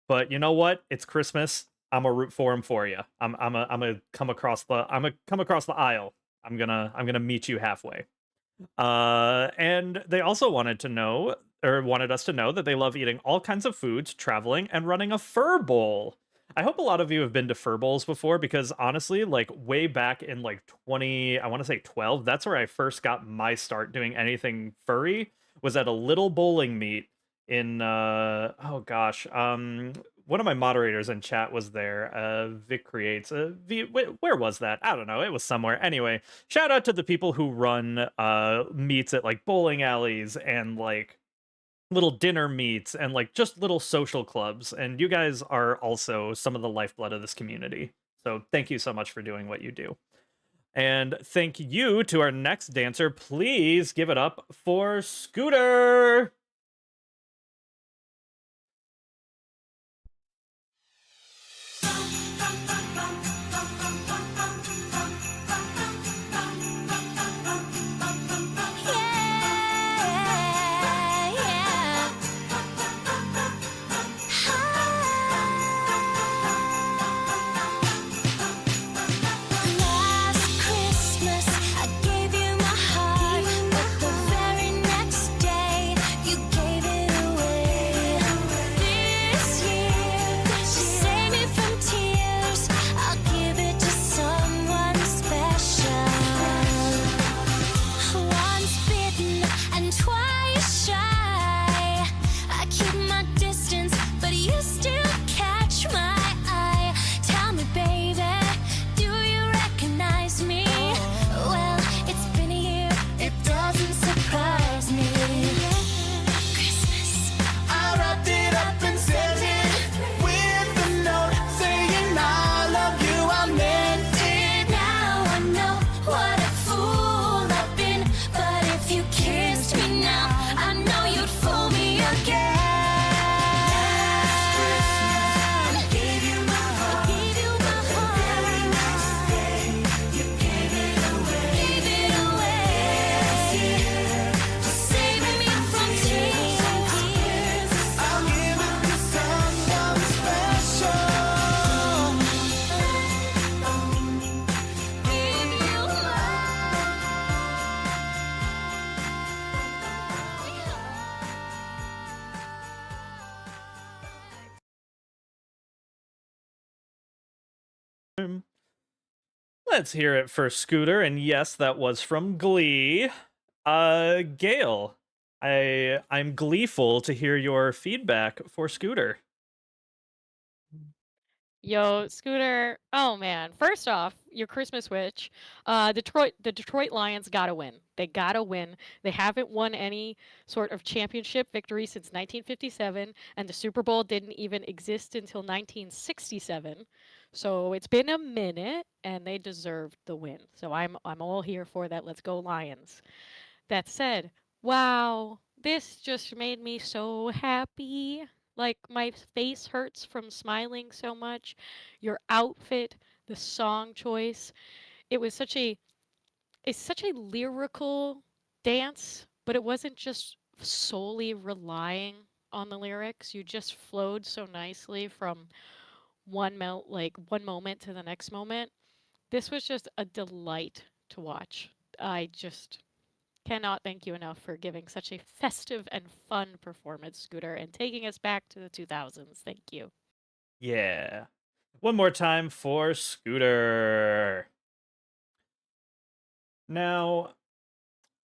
But you know what? It's Christmas. I'm a root for him for you. I'm gonna come across the aisle. I'm gonna meet you halfway. And they also wanted us to know that they love eating all kinds of foods, traveling, and running a fur bowl. I hope a lot of you have been to fur bowls before, because honestly, like way back in like 12, that's where I first got my start doing anything furry, was at a little bowling meet in one of my moderators in chat was there. Vic Creates. Where was that? I don't know. It was somewhere. Anyway, shout out to the people who run meets at like bowling alleys and like little dinner meets and like just little social clubs. And you guys are also some of the lifeblood of this community. So thank you so much for doing what you do. And thank you to our next dancer. Please give it up for Scooter. Let's hear it for Scooter, and yes, that was from Glee. Gail, I'm gleeful to hear your feedback for Scooter. Yo, Scooter. Oh man. First off, your Christmas Witch. The Detroit Lions gotta win. They gotta win. They haven't won any sort of championship victory since 1957, and the Super Bowl didn't even exist until 1967. So it's been a minute, and they deserved the win. So I'm all here for that. Let's go Lions. That said, wow, this just made me so happy. Like, my face hurts from smiling so much. Your outfit, the song choice. It was it's such a lyrical dance, but it wasn't just solely relying on the lyrics. You just flowed so nicely from one moment to the next moment. This was just a delight to watch. I just cannot thank you enough for giving such a festive and fun performance, Scooter, and taking us back to the 2000s. Thank you. Yeah. One more time for Scooter. Now,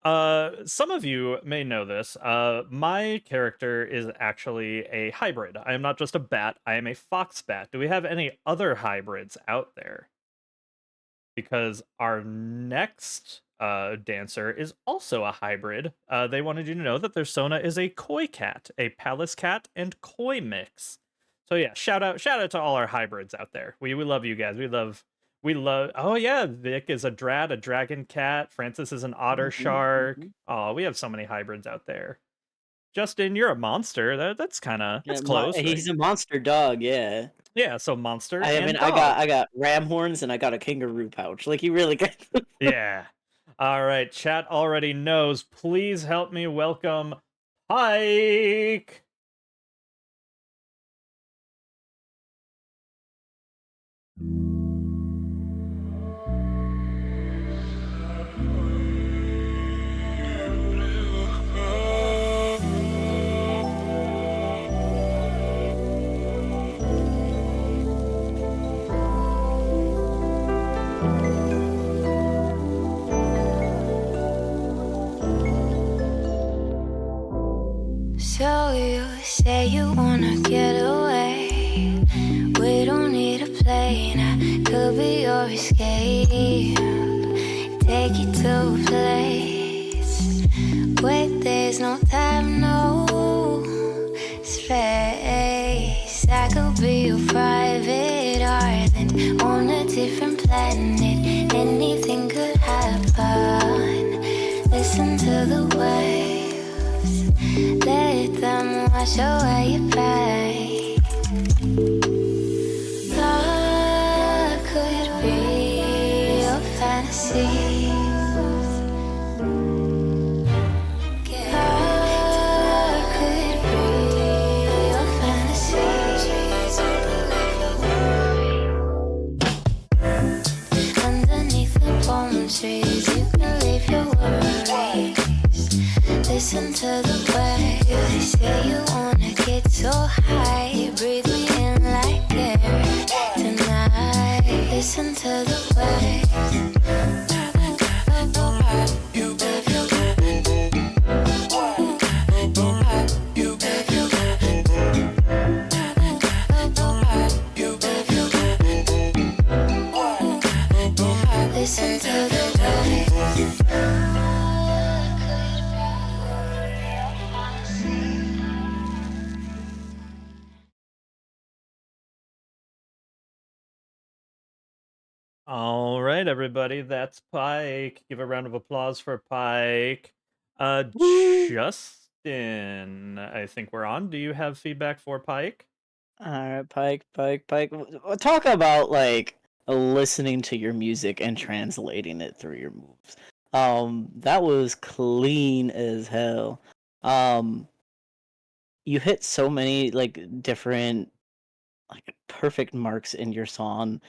Some of you may know this. My character is actually a hybrid. I am not just a bat, I am a fox bat. Do we have any other hybrids out there? Because our next dancer is also a hybrid. They wanted you to know that their Sona is a koi cat, a palace cat and koi mix. So yeah, shout out to all our hybrids out there. We love you guys. We love. Oh yeah, Vic is a dragon cat. Francis is an otter shark. Oh, we have so many hybrids out there. Justin, you're a monster. That's close. He's a monster dog. Yeah. Yeah, so monster. I and mean, dog. I got ram horns and I got a kangaroo pouch. Like, you really got. Yeah. All right, chat already knows. Please help me welcome Pike. So you say you wanna get away. We don't need a plane, I could be your escape. Take you to a place where there's no time, no space. I could be your private island on a different planet. Anything could happen. Listen to the waves. Let them wash away your pain. Love could be your fantasy. Love could be your fantasy. Underneath the palm trees, you can leave your worries. Listen to the way they say you wanna get so high. Breathe me in like air tonight. Listen to the way. Listen to the way. All right, everybody, that's Pike. Give a round of applause for Pike. Justin, I think we're on. Do you have feedback for Pike? All right, Pike. Talk about, like, listening to your music and translating it through your moves. That was clean as hell. You hit so many, like, different, like, perfect marks in your song.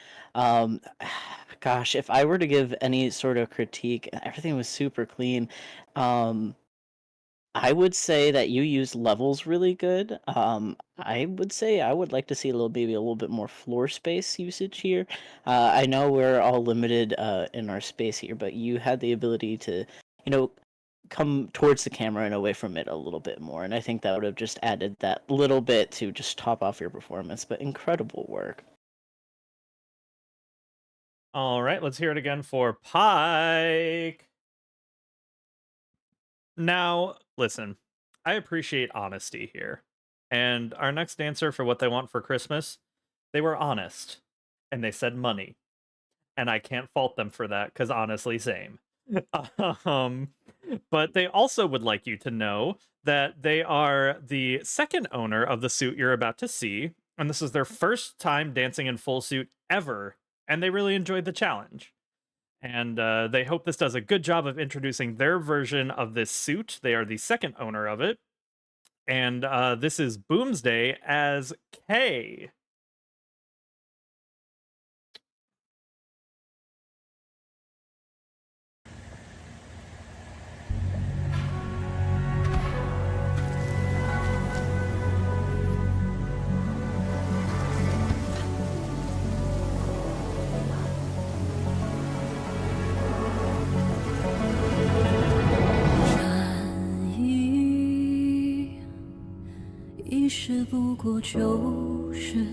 Gosh, if I were to give any sort of critique, everything was super clean. I would say that you use levels really good. I would say I would like to see maybe a little bit more floor space usage here. I know we're all limited in our space here, but you had the ability to, come towards the camera and away from it a little bit more, and I think that would have just added that little bit to just top off your performance. But incredible work. All right, let's hear it again for Pike. Now, listen, I appreciate honesty here. And our next answer for what they want for Christmas, they were honest. And they said money. And I can't fault them for that, because honestly, same. But they also would like you to know that they are the second owner of the suit you're about to see. And this is their first time dancing in full suit ever. And they really enjoyed the challenge. And they hope this does a good job of introducing their version of this suit. They are the second owner of it. And this is Boomsday as Quay. 其实不过就是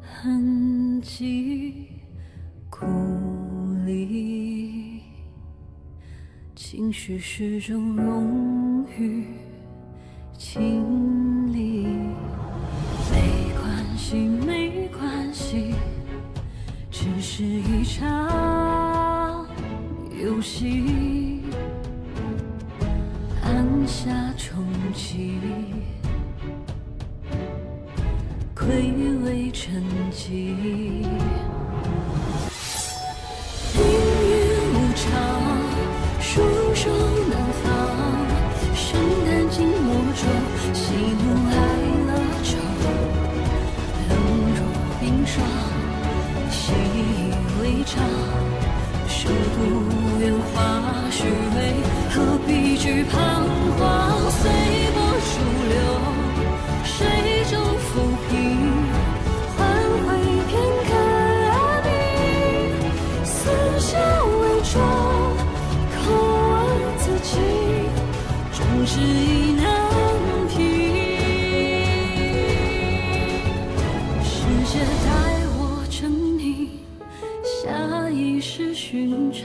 痕迹，故里情绪是种荣誉经历。没关系，没关系，只是一场游戏，按下重启，暌违沉寂。命运无常，双手难放，圣诞静默中，喜怒哀乐愁，冷若冰霜，习以为常，世不圆滑，虚伪，何必惧彷徨？随波逐流，水中浮萍，换回片刻安宁，四下伪装，口问自己，终是意难平。世界待我沉溺，下意识寻找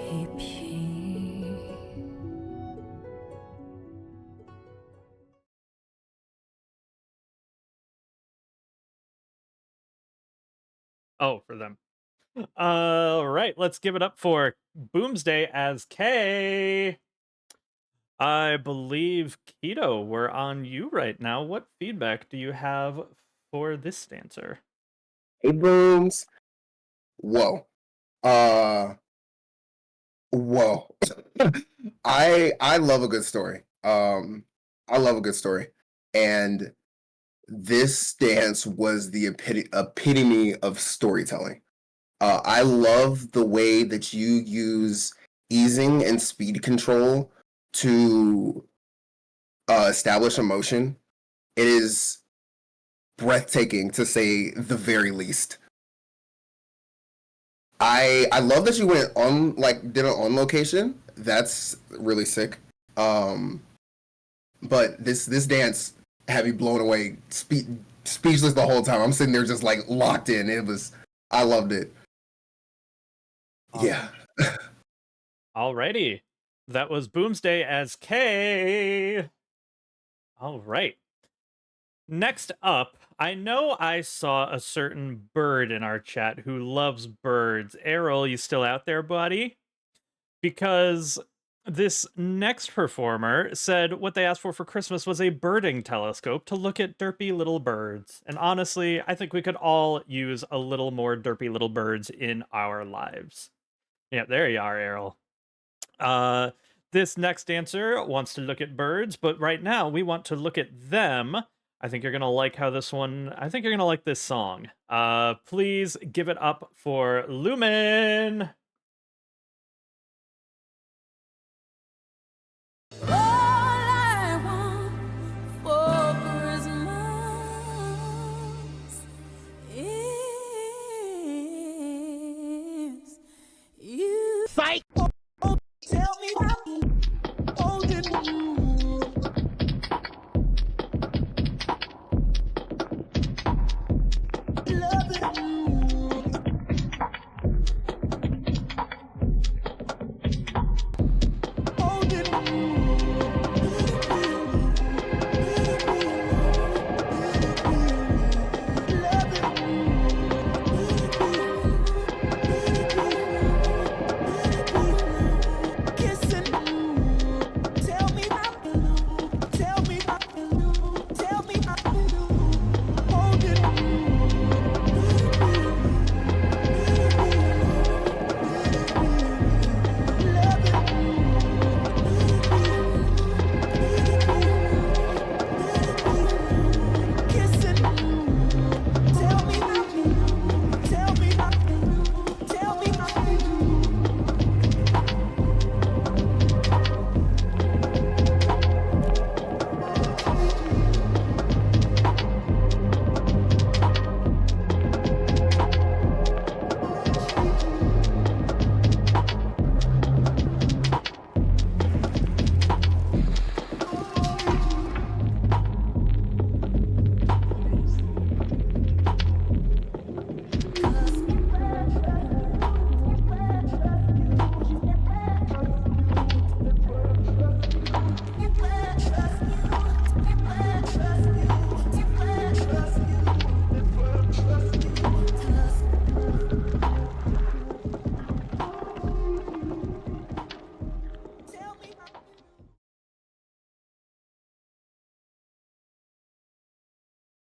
一匹。Oh, for them. All right, let's give it up for Boomsday as Kay. I believe, Kito, we're on you right now. What feedback do you have for this dancer? Hey, Booms. Whoa. Whoa. I love a good story. I love a good story. And this dance was the epitome of storytelling. I love the way that you use easing and speed control to establish emotion. It is breathtaking, to say the very least. I love that you went on, like, did it on location. That's really sick. But this dance had me blown away, speechless the whole time. I'm sitting there just like locked in. I loved it. Yeah. Alrighty. That was Boomsday as Kay. All right. Next up, I know I saw a certain bird in our chat who loves birds. Errol, you still out there, buddy? Because this next performer said what they asked for Christmas was a birding telescope to look at derpy little birds. And honestly, I think we could all use a little more derpy little birds in our lives. Yeah, there you are, Errol. This next dancer wants to look at birds, but right now we want to look at them. I think you're going to like how this one... I think you're going to like this song. Please give it up for Lumen! All I want for Christmas is you. Fight! Oh, tell me how holding you. Loving you.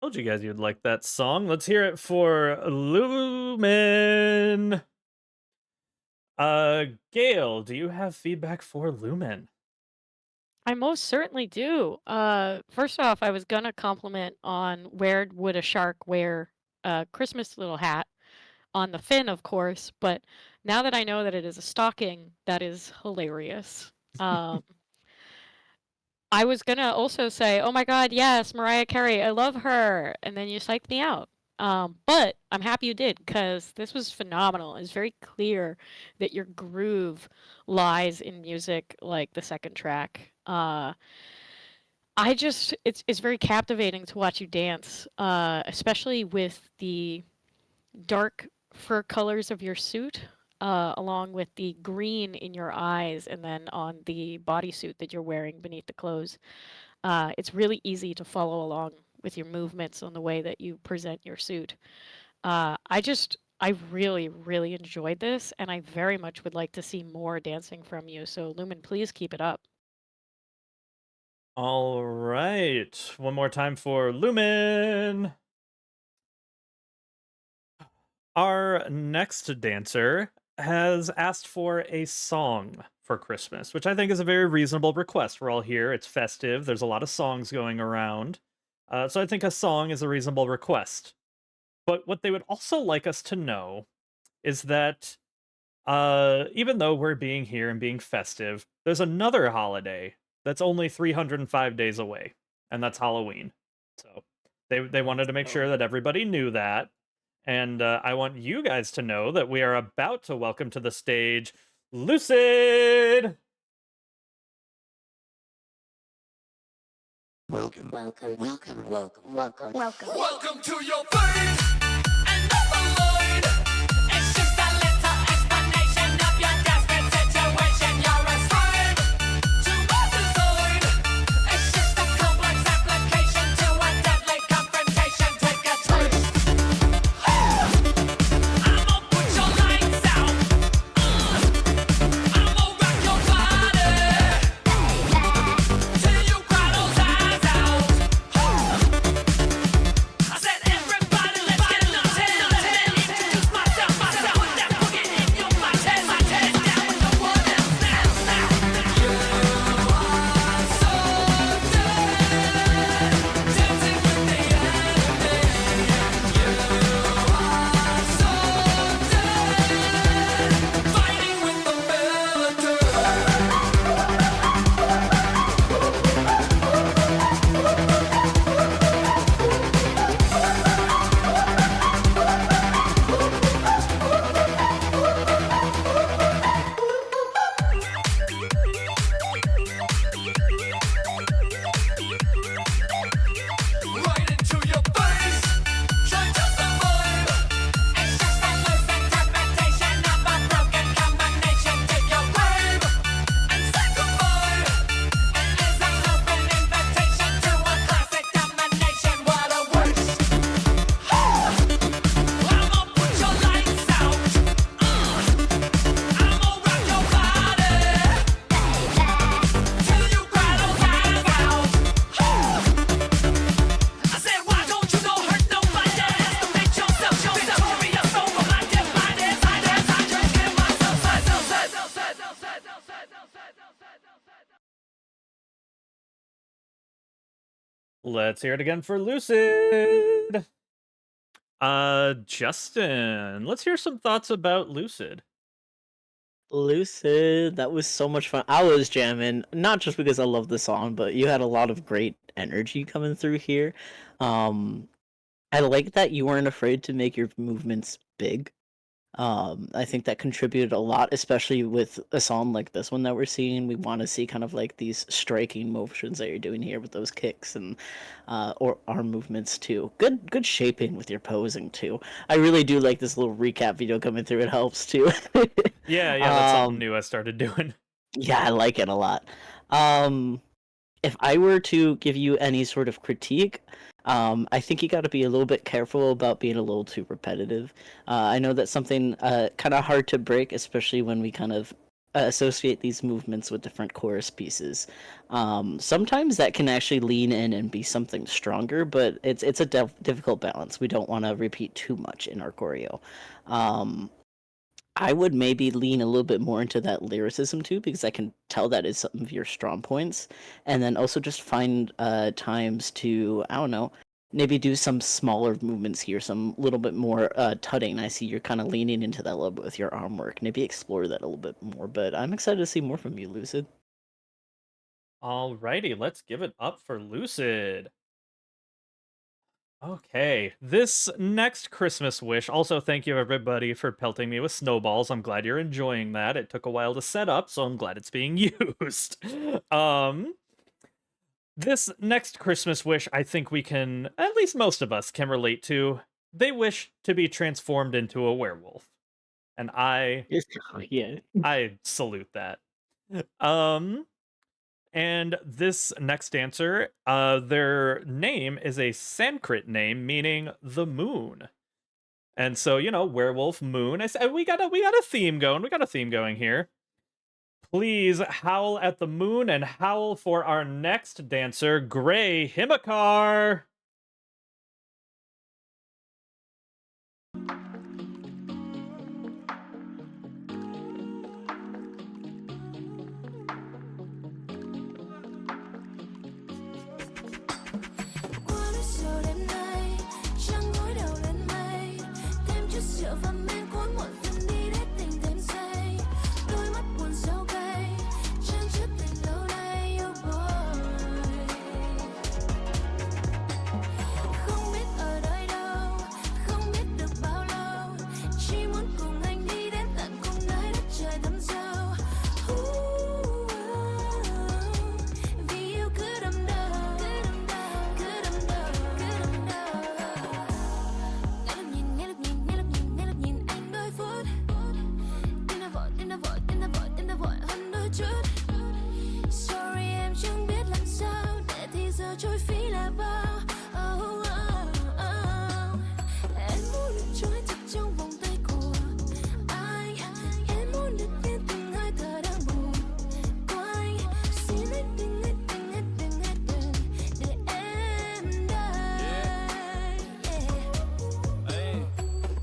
Told you guys you'd like that song. Let's hear it for Lumen. Gail, do you have feedback for Lumen? I most certainly do. First off, I was gonna compliment on where would a shark wear a Christmas little hat on the fin, of course, but now that I know that it is a stocking, that is hilarious. I was gonna also say, oh my God, yes, Mariah Carey, I love her, and then you psyched me out. But I'm happy you did because this was phenomenal. It's very clear that your groove lies in music like the second track. It's very captivating to watch you dance, especially with the dark fur colors of your suit, along with the green in your eyes, and then on the bodysuit that you're wearing beneath the clothes. It's really easy to follow along with your movements on the way that you present your suit. I really, really enjoyed this, and I very much would like to see more dancing from you. So, Lumen, please keep it up. All right. One more time for Lumen. Our next dancer has asked for a song for Christmas, which I think is a very reasonable request. We're all here. It's festive. There's a lot of songs going around. So I think a song is a reasonable request. But what they would also like us to know is that even though we're being here and being festive, there's another holiday that's only 305 days away, and that's Halloween. So they wanted to make sure that everybody knew that. And I want you guys to know that we are about to welcome to the stage Lucid! Welcome to your fate and never mind. It's just a little explanation of your desperate situation. You're a slave to my design. It's just a complex application to a deadly confrontation. Take a twist. I'ma put your lights out. I'ma rock your body till you cry those eyes out. I said everybody, let's get lucid. Let me introduce myself. Put that boogie in your body. My head down with no one else now. You are so dead, dancing with the enemy. You are so dead, fighting with the military. Right into your face, trying to survive. It's just a loose interpretation of a broken combination. Take your grave and say goodbye. It is an open invitation to a classic domination. What a waste! I'ma put your lights out. I'ma rock your body till you cry those eyes out. I said, why don't you go hurt nobody? Estimate yourself victorious over my divided. I just give myself Let's hear it again for Lucid. Justin, let's hear some thoughts about Lucid. Lucid, that was so much fun. I was jamming, not just because I love the song, but you had a lot of great energy coming through here. I like that you weren't afraid to make your movements big. I think that contributed a lot, especially with a song like this one that we're seeing. We want to see kind of like these striking motions that you're doing here with those kicks and or arm movements too. Good shaping with your posing too. I really do like this little recap video coming through. It helps too. Yeah, that's something new I started doing. Yeah, I like it a lot. If I were to give you any sort of critique, I think you got to be a little bit careful about being a little too repetitive. I know that's something kind of hard to break, especially when we kind of associate these movements with different chorus pieces. Sometimes that can actually lean in and be something stronger, but it's a difficult balance. We don't want to repeat too much in our choreo. I would maybe lean a little bit more into that lyricism too, because I can tell that is some of your strong points, and then also just find times to, I don't know, maybe do some smaller movements here, some little bit more tutting. I see you're kind of leaning into that a little bit with your arm work. Maybe explore that a little bit more, but I'm excited to see more from you, Lucid. Alrighty, let's give it up for Lucid. Okay, this next Christmas wish. Also, thank you everybody for pelting me with snowballs. I'm glad you're enjoying that. It took a while to set up, so I'm glad it's being used. This next Christmas wish, I think we can, at least most of us can relate to. They wish to be transformed into a werewolf. And Yeah. I salute that. And this next dancer, their name is a Sanskrit name meaning the moon. And so, werewolf, moon. I said we got a theme going. We got a theme going here. Please howl at the moon and howl for our next dancer, Gray Himakar. Qua nỗi sầu đêm nay, trăng gối đầu lên mây, thêm chút rượu và men cuốn muộn phiền đi để tình thêm say. Đôi mắt buồn sâu cay, trang chút tình lâu nay, oh boy. Không biết ở đời đâu, không biết được bao lâu, chỉ muốn cùng anh đi đến tận cùng nơi đất trời thẳm sâu. Vì yêu cứ đâm đầu, cứ đâm đầu, cứ đâm đầu, cứ đâm đầu. Ngay lúc nhìn, ngay lúc nhìn, ngay lúc nhìn, ngay lúc nhìn anh đôi phút. Tim đã vội, tim đã vội, tim đã vội, tim đã vội hơn đôi chút. Sorry em chẳng biết làm sao để thì giờ trôi phí là bao. Oh, oh, oh. Em muốn được trôi thật trong vòng tay của anh. Em muốn được nghe từng hơi thở đang buồn quanh. Xin hãy đừng, hãy đừng, hãy đừng, hãy đừng để em đây.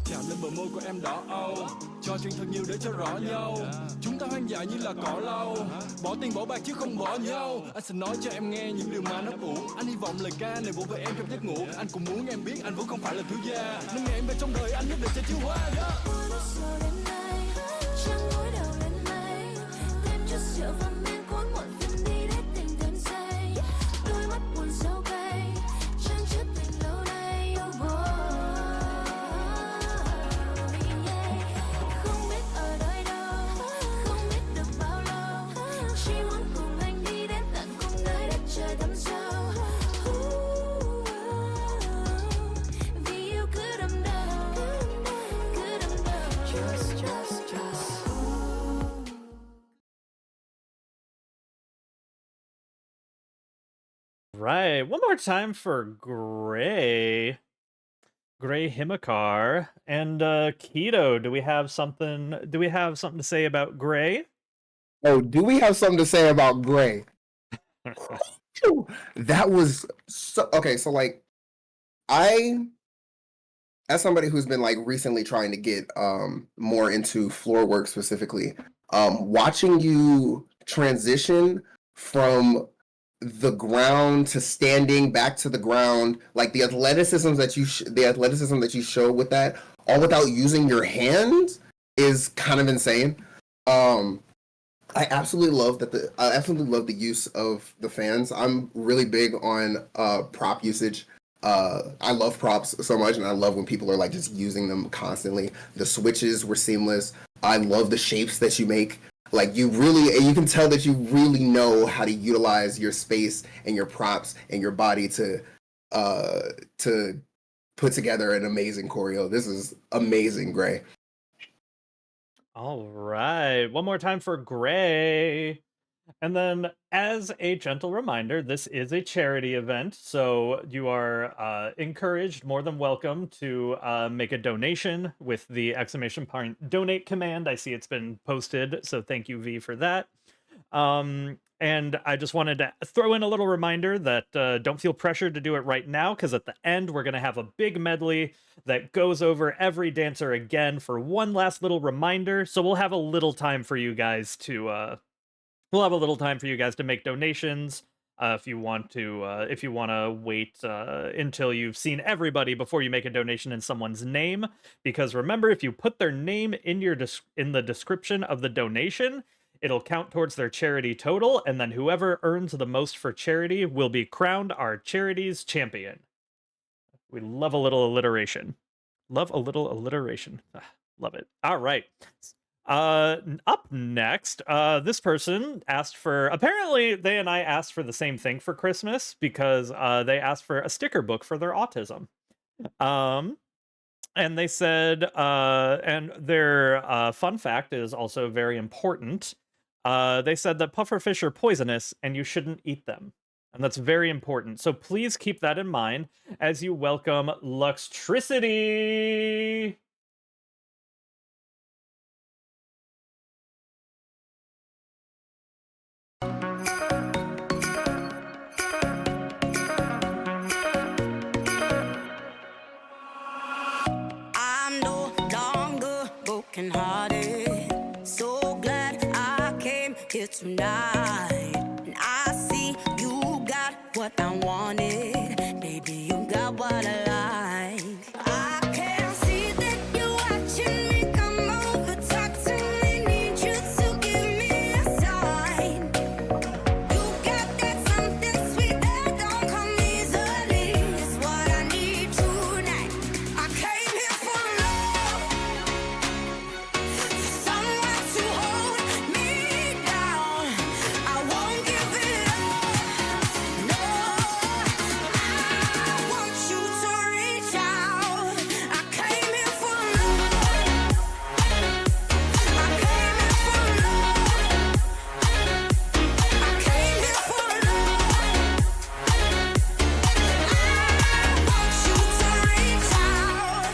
Chạm lên bờ môi của em đỏ âu, cho chuyện thật nhiều để cho rõ nhau. Chúng ta hoang dại như là cỏ lau, bỏ tiền bỏ bạc chứ không bỏ nhau. Anh sẽ nói cho em nghe những điều mà nó cũ. Anh hy vọng lời ca này vỗ về em trong giấc ngủ. Anh cũng muốn em biết anh vẫn không phải là thiếu gia. Nên ngày em về trong đời anh nhất định sẽ chiếu hoa. Qua nỗi sầu đêm nay, trăng gối đầu lên mây, thêm chút rượu và men cuốn muộn phiền đi để tình thêm say. Đôi mắt buồn sâu cay, trang chút tình lâu nay, oh boy. Không biết ở đời đâu, không biết được bao lâu, chỉ muốn cùng anh đi đến tận cùng nơi đất trời thẳm sâu. Vì yêu cứ đâm đầu, cứ đâm đầu, just. Right. One more time for Gray Himakar. And Kito, do we have something to say about Gray? Oh, do we have something to say about Gray? That was so okay. So like, I, as somebody who's been like recently trying to get more into floor work specifically, watching you transition from the ground to standing back to the ground, like the athleticism that you show with that, all without using your hands, is kind of insane. I absolutely love the use of the fans. I'm really big on prop usage. I love props so much, and I love when people are like just using them constantly. The switches were seamless. I love the shapes that you make. Like you can tell that you really know how to utilize your space and your props and your body to put together an amazing choreo. This is amazing, Gray. All right. One more time for Gray. And then, as a gentle reminder, this is a charity event, so you are encouraged, more than welcome, to make a donation with the exclamation point donate command. I see it's been posted, so thank you, V, for that. And I just wanted to throw in a little reminder that don't feel pressured to do it right now, because at the end, we're going to have a big medley that goes over every dancer again for one last little reminder. So we'll have a little time for you guys to make donations. If you want to wait until you've seen everybody before you make a donation in someone's name, because remember, if you put their name in in the description of the donation, it'll count towards their charity total, and then whoever earns the most for charity will be crowned our charity's champion. We love a little alliteration. Love a little alliteration. Love it. All right. Up next, this person asked for, apparently they and I asked for the same thing for Christmas, because they asked for a sticker book for their autism. And they said, and their fun fact is also very important. They said that pufferfish are poisonous and you shouldn't eat them. And that's very important. So please keep that in mind as you welcome Luxtricity. I'm no longer broken-hearted. So glad I came here tonight. And I see you got what I wanted. Baby, you got what I like. I can see that you're watching me. Come over, talk to me. Need you to give me a sign. You got that something sweet that don't come easily. It's what I need tonight. I came here for love, for someone to hold me down. I won't give it up. No, I want you to reach out. I came here for love. I came here for love. I came here for love. I want you to reach out.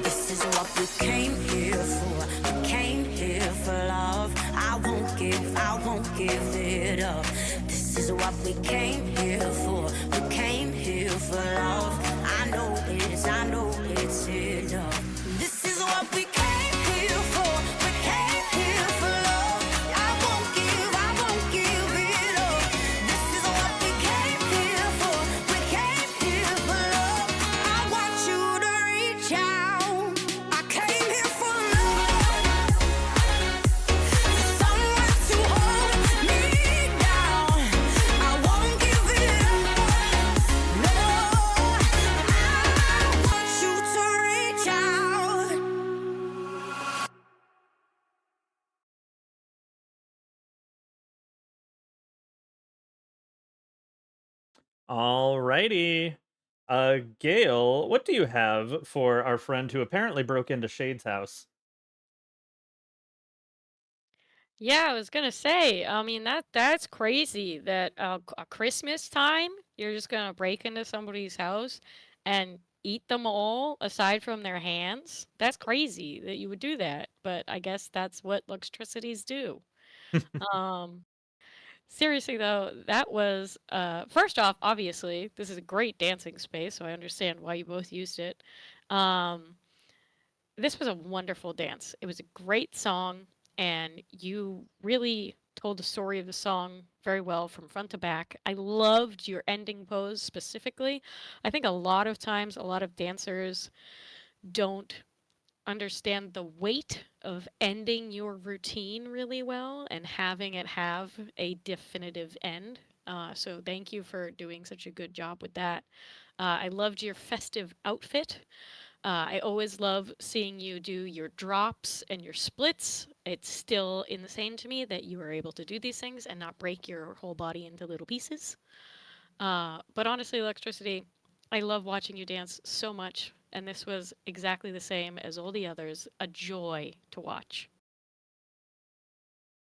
This is what we came here for. We came here for love. I won't give it up. This is what we came here for. We came here for love. I know it's enough. This is what we came here for. We came here for love. I won't give it up. This is what we came here for. We came here for love. I want you to reach out. I came here for love, for someone to hold me down. I won't give it up. No, I want you to reach out. Alrighty. Gail, what do you have for our friend who apparently broke into Shade's house? Yeah, I was gonna say, I mean that's crazy that at Christmas time you're just gonna break into somebody's house and eat them all aside from their hands. That's crazy that you would do that, but I guess that's what Luxtricities do. Um, Seriously though, that was first off, obviously, this is a great dancing space, so I understand why you both used it. Um, this was a wonderful dance. It was a great song, and you really told the story of the song very well from front to back. I loved your ending pose specifically. I think a lot of times, a lot of dancers don't understand the weight of ending your routine really well and having it have a definitive end. So thank you for doing such a good job with that. I loved your festive outfit. I always love seeing you do your drops and your splits. It's still insane to me that you are able to do these things and not break your whole body into little pieces. But honestly, Electricity, I love watching you dance so much, and this was exactly the same as all the others. A joy to watch.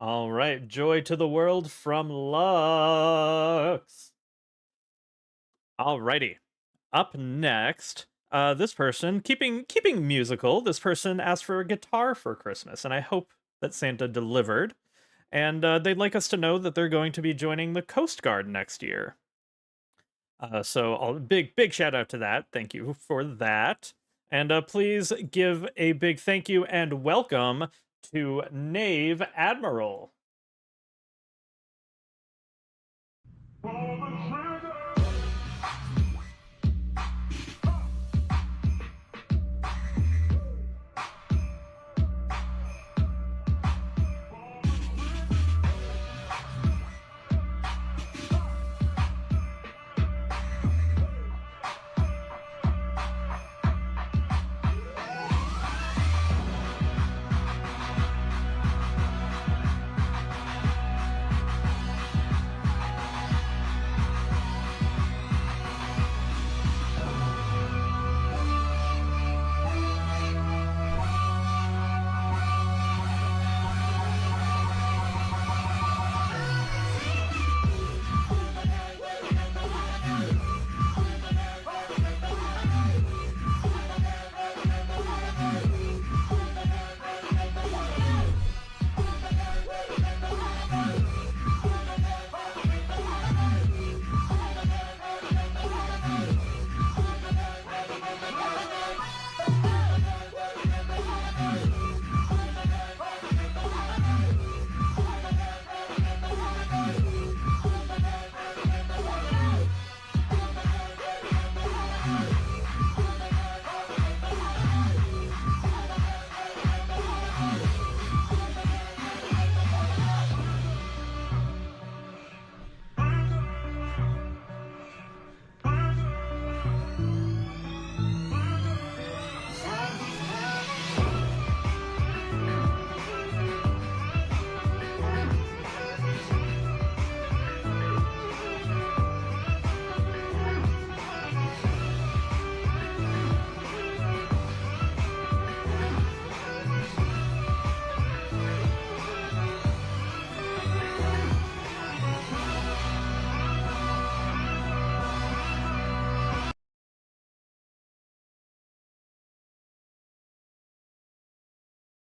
All right, joy to the world from Lux. Alrighty. Up next, this person keeping musical. This person asked for a guitar for Christmas, and I hope that Santa delivered. And they'd like us to know that they're going to be joining the Coast Guard next year. So big shout out to that. Thank you for that. And please give a big thank you and welcome to Nave Admiral.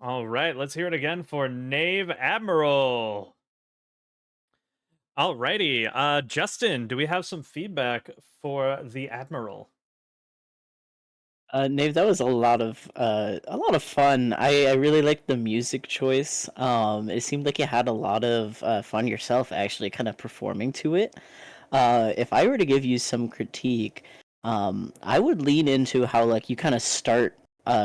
All right, let's hear it again for Nave Admiral. Alrighty, Justin, do we have some feedback for the Admiral? Nave, that was a lot of fun. I really liked the music choice. It seemed like you had a lot of fun yourself actually kind of performing to it. If I were to give you some critique, I would lean into how like you kind of start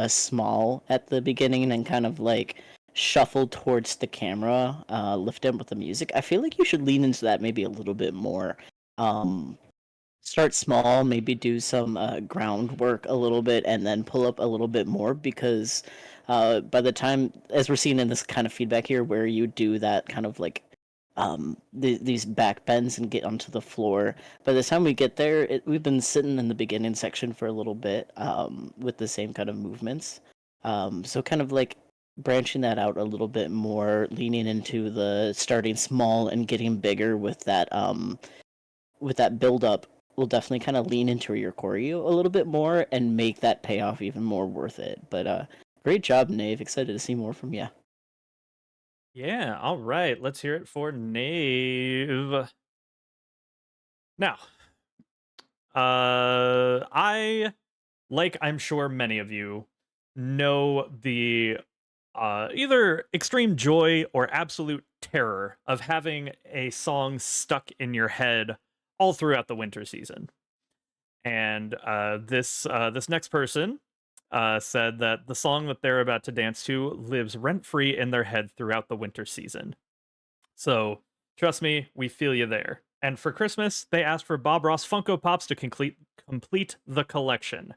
small at the beginning and kind of like shuffle towards the camera, lift up with the music. I feel like you should lean into that maybe a little bit more. Start small, maybe do some groundwork a little bit, and then pull up a little bit more because by the time, as we're seeing in this kind of feedback here, where you do that kind of like these back bends and get onto the floor, by the time we get there, we've been sitting in the beginning section for a little bit with the same kind of movements. So kind of like branching that out a little bit more, leaning into the starting small and getting bigger with that build up will definitely kind of lean into your choreo a little bit more and make that payoff even more worth it. But great job, Nave. Excited to see more from you. Yeah, all right, let's hear it for Nave. Now, I'm sure many of you, know the either extreme joy or absolute terror of having a song stuck in your head all throughout the winter season. And this next person said that the song that they're about to dance to lives rent-free in their head throughout the winter season. So, trust me, we feel you there. And for Christmas, they asked for Bob Ross Funko Pops to complete the collection.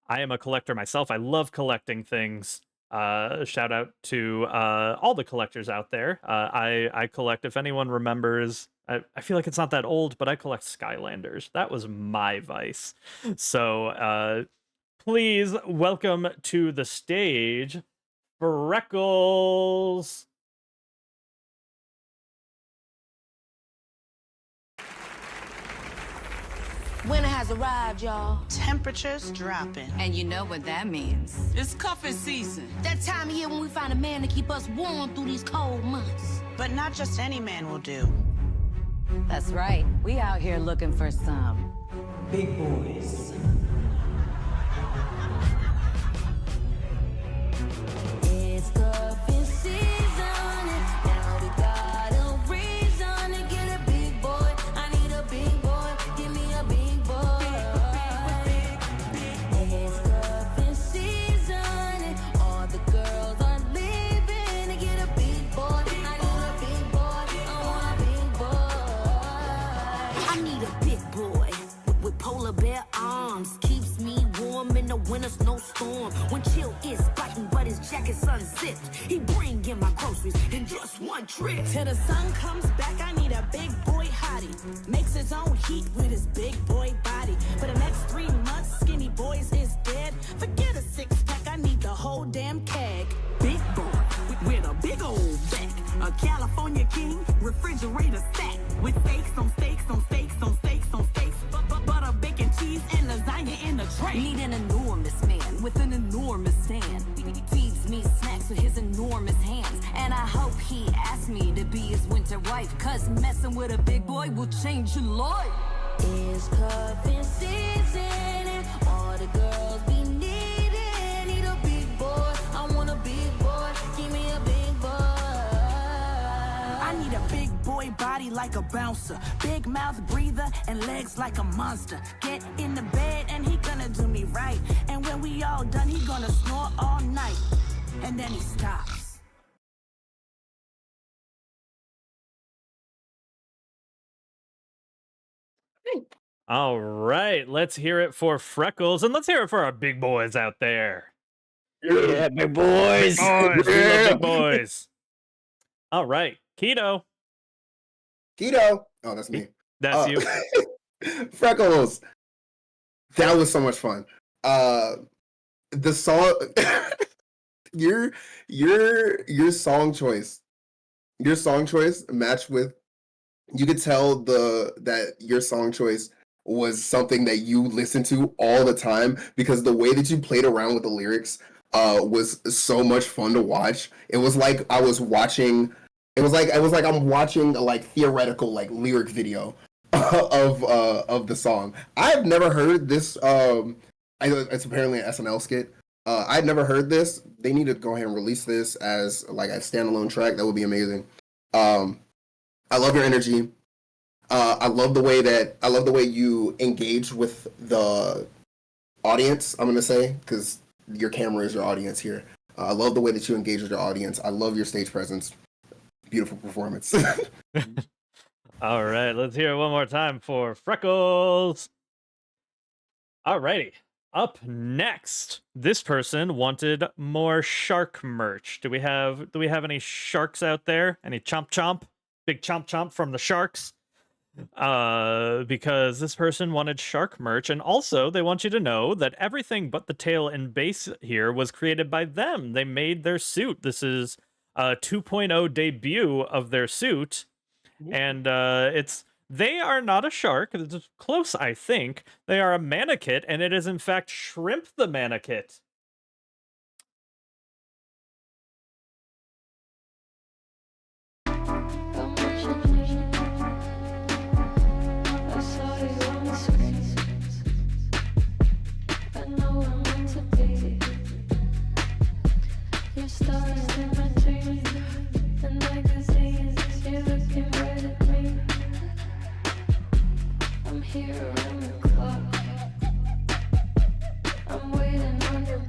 I am a collector myself. I love collecting things. Shout out to all the collectors out there. I collect, if anyone remembers, I feel like it's not that old, but I collect Skylanders. That was my vice. So please welcome to the stage, Freckles. Winter has arrived, y'all. Temperatures dropping. And you know what that means. It's cuffing season. That time of year when we find a man to keep us warm through these cold months. But not just any man will do. That's right. We out here looking for some Big boys. It's cuffing season, and now we got a reason to get a big boy. I need a big boy, give me a big boy. It's cuffing season, and all the girls are leaving to get a big boy. I need a big boy, I want a big boy. I need a big boy with polar bear arms, keeps me warm in the winter snowstorm. When chill is biting, but his jacket's unzipped. He bring in my groceries in just one trip. Till the sun comes back, I need a big boy hottie. Makes his own heat with his big boy body. For the next 3 months, skinny boys is dead. Forget a six-pack, I need the whole damn keg. Big boy with a big old back. A California king, refrigerator stack. With steaks on steaks on steaks on steaks on steaks. Butter, bacon, cheese, and lasagna in the tray. Need an enormous man with an enormous stand. Feeds me snacks with his enormous hands. And I hope he asks me to be his winter wife. Cause messing with a big boy will change your life. It's cuffing season, and all the girls be needing. Need a big boy, I want a big boy, give me a big boy. I need a big boy body like a bouncer, big mouth breather, and legs like a monster. Get in the bed and he gonna do me right. And when we all done, he gonna snore all night. And then he stops. All right, let's hear it for Freckles, and let's hear it for our big boys out there. Yeah, big boys. Big boys, we love big boys. All right, Kito. Kito. Oh, that's me. That's you. Freckles. That was so much fun. The song, your song choice matched with. You could tell that your song choice was something that you listened to all the time, because the way that you played around with the lyrics was so much fun to watch. It was like I was watching. It was like I'm watching a theoretical lyric video of the song. I've never heard this. It's apparently an SNL skit. I'd never heard this. They need to go ahead and release this as a standalone track. That would be amazing. I love your energy. I love the way you engage with the audience. I'm gonna say, because your camera is your audience here. I love the way that you engage with your audience. I love your stage presence. Beautiful performance. All right, let's hear it one more time for Freckles. Alrighty, up next, this person wanted more shark merch. Do we have any sharks out there? Any chomp chomp? Big chomp chomp from the sharks? Because this person wanted shark merch, and also they want you to know that everything but the tail and base here was created by them. They made their suit. This is a 2.0 debut of their suit, and they are not a shark. It's close, I think. They are a manokit, and it is in fact Shrimp the Manokit. Here around the clock, I'm waiting on your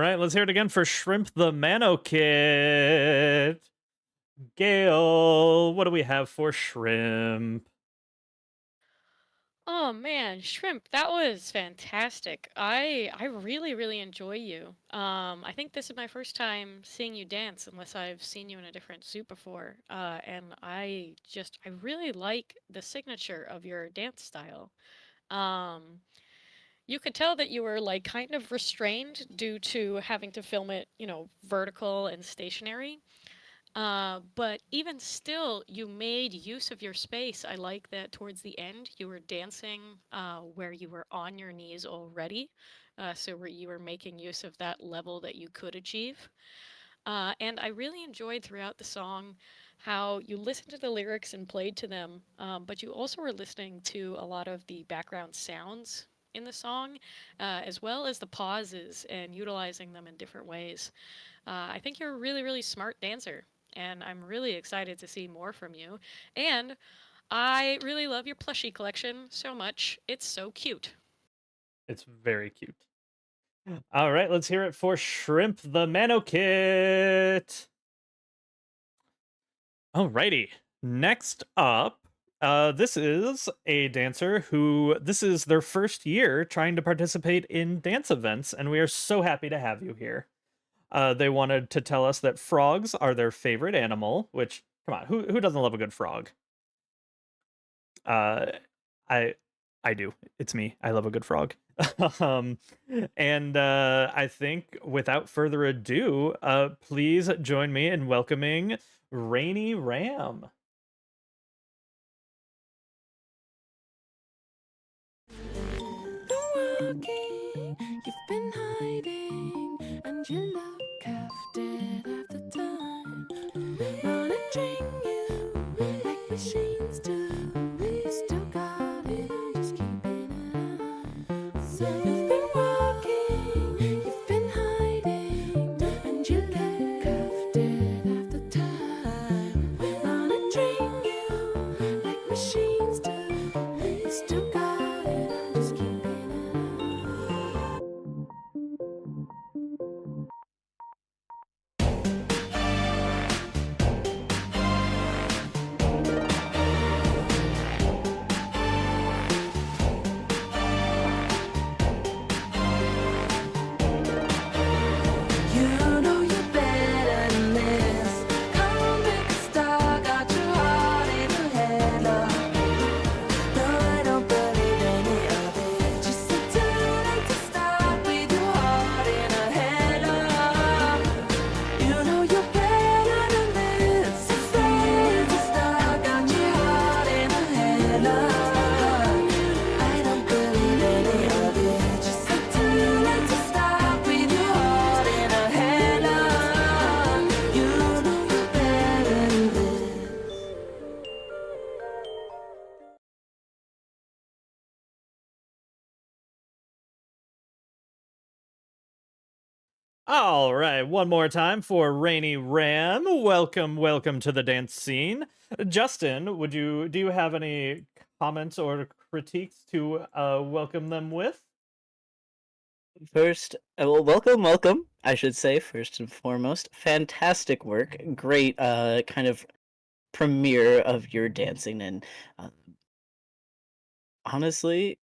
right, let's hear it again for Shrimp the Manokit. Gale, what do we have for Shrimp? Oh man, Shrimp, that was fantastic. I really really enjoy you. I think this is my first time seeing you dance, unless I've seen you in a different suit before. And I really like the signature of your dance style. Um, you could tell that you were like kind of restrained due to having to film it, vertical and stationary. But even still, you made use of your space. I like that towards the end, you were dancing where you were on your knees already. So where you were making use of that level that you could achieve. And I really enjoyed throughout the song how you listened to the lyrics and played to them, but you also were listening to a lot of the background sounds in the song, as well as the pauses and utilizing them in different ways. I think you're a really, really smart dancer, and I'm really excited to see more from you. And I really love your plushie collection so much. It's so cute. It's very cute. All right, let's hear it for Shrimp the Manokit. Alrighty, next up, this is a dancer who this is their first year trying to participate in dance events, and we are so happy to have you here. They wanted to tell us that frogs are their favorite animal, which, come on, who doesn't love a good frog? Uh, I I do. It's me. I love a good frog. um, and I think without further ado, please join me in welcoming Rainy Ram. Walking, you've been hiding, and you look half dead half the time. Monitoring you like machines do. You still got it, I'm just keeping an eye. So you've been walking, you've been hiding, and you look half dead half the time. Monitoring you like machines do. You still got it, I'm just keeping You know you're better than this. Come on, make a star, got your heart in a headlock. No, I don't believe any of it. You said too late to stop with your heart in a headlock. You know you're better than this. Afraid to stop, got your heart in a headlock. I don't believe any of it. You said too late to stop with your heart in a headlock. You know you're better than this. All right, one more time for Rainy Ram. Welcome to the dance scene. Justin, do you have any comments or critiques to welcome them with? First, well, welcome, I should say, first and foremost. Fantastic work. Great kind of premiere of your dancing. And uh, honestly,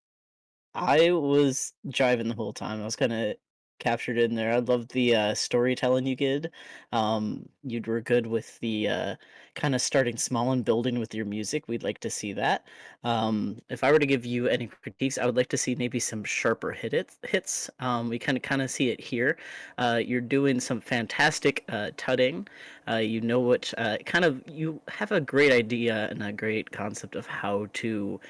I was driving the whole time. I was kind of captured in there. I loved the storytelling you did. You were good with the kind of starting small and building with your music. We'd like to see that. If I were to give you any critiques, I would like to see maybe some sharper hits. We kind of see it here. You're doing some fantastic tutting. You know what you have a great idea and a great concept of how to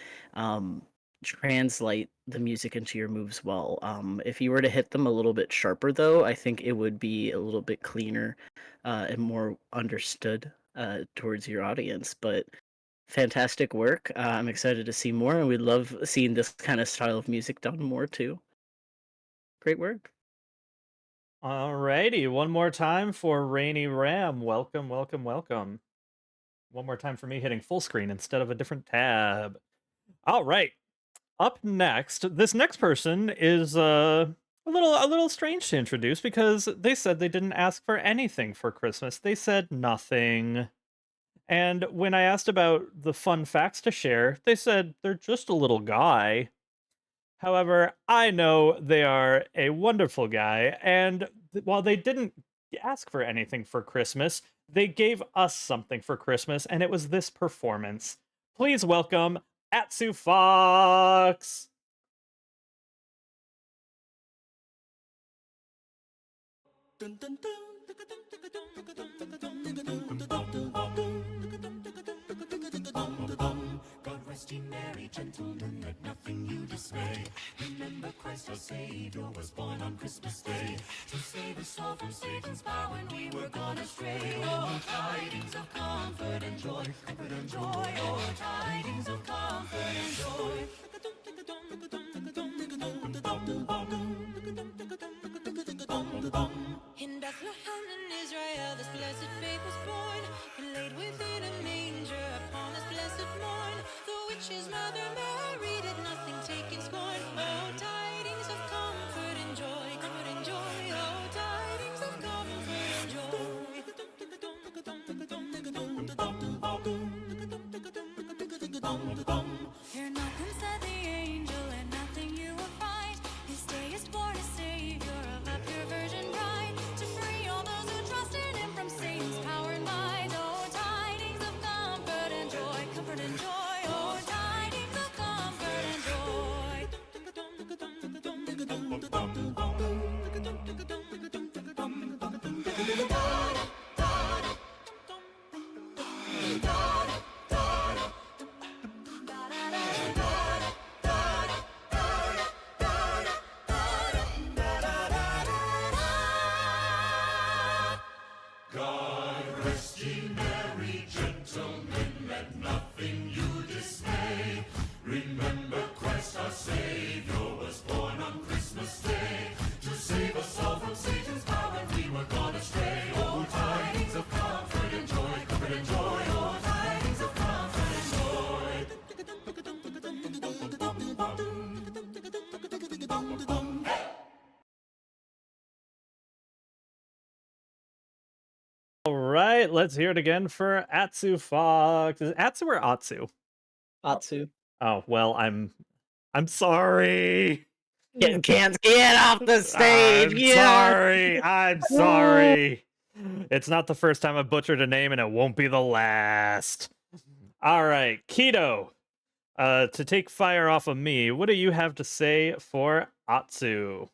translate the music into your moves well. If you were to hit them a little bit sharper, though, I think it would be a little bit cleaner and more understood towards your audience. But fantastic work. I'm excited to see more, and we love seeing this kind of style of music done more too. Great work. Alrighty, one more time for Rainy Ram. Welcome. One more time for me hitting full screen instead of a different tab. All right. Up next, this next person is a little strange to introduce because they said they didn't ask for anything for Christmas. They said nothing. And when I asked about the fun facts to share, they said they're just a little guy. However, I know they are a wonderful guy, and while they didn't ask for anything for Christmas, they gave us something for Christmas, and it was this performance. Please welcome Atsu Fawx! God rest ye merry gentlemen, let nothing you dismay. Remember Christ our Savior was born on Christmas Day to save us all from Satan's power when we were gone astray. Oh, tidings of comfort and joy, comfort and joy. Oh, tidings of comfort and joy. In Bethlehem in Israel, this blessed babe was born, and laid within a manger upon this blessed morn. The witch's mother Mary did nothing take in scorn. Oh, tidings of comfort and joy, comfort and joy. Oh, tidings of comfort and joy. Fear nothing, said the angel, and nothing you will find. This day is born a Savior of a pure virgin bride, to free all those who trust in him from Satan's power and might. Oh, tidings of comfort and joy, comfort and joy. Oh, tidings of comfort and joy. God rest ye merry gentlemen, let nothing you dismay. Remember Christ our Savior was born on Christmas Day to save us all from Satan's power when we were gone astray. Oh, tidings of comfort and joy, comfort and joy. Oh, tidings of comfort and joy. All right, let's hear it again for Atsu Fawx. Is it Atsu or Atsu? Atsu. Oh, well, I'm sorry. Can't get off the stage. I'm yeah. sorry. I'm sorry. It's not the first time I've butchered a name, and it won't be the last. All right, Kito. To take fire off of me, what do you have to say for Atsu?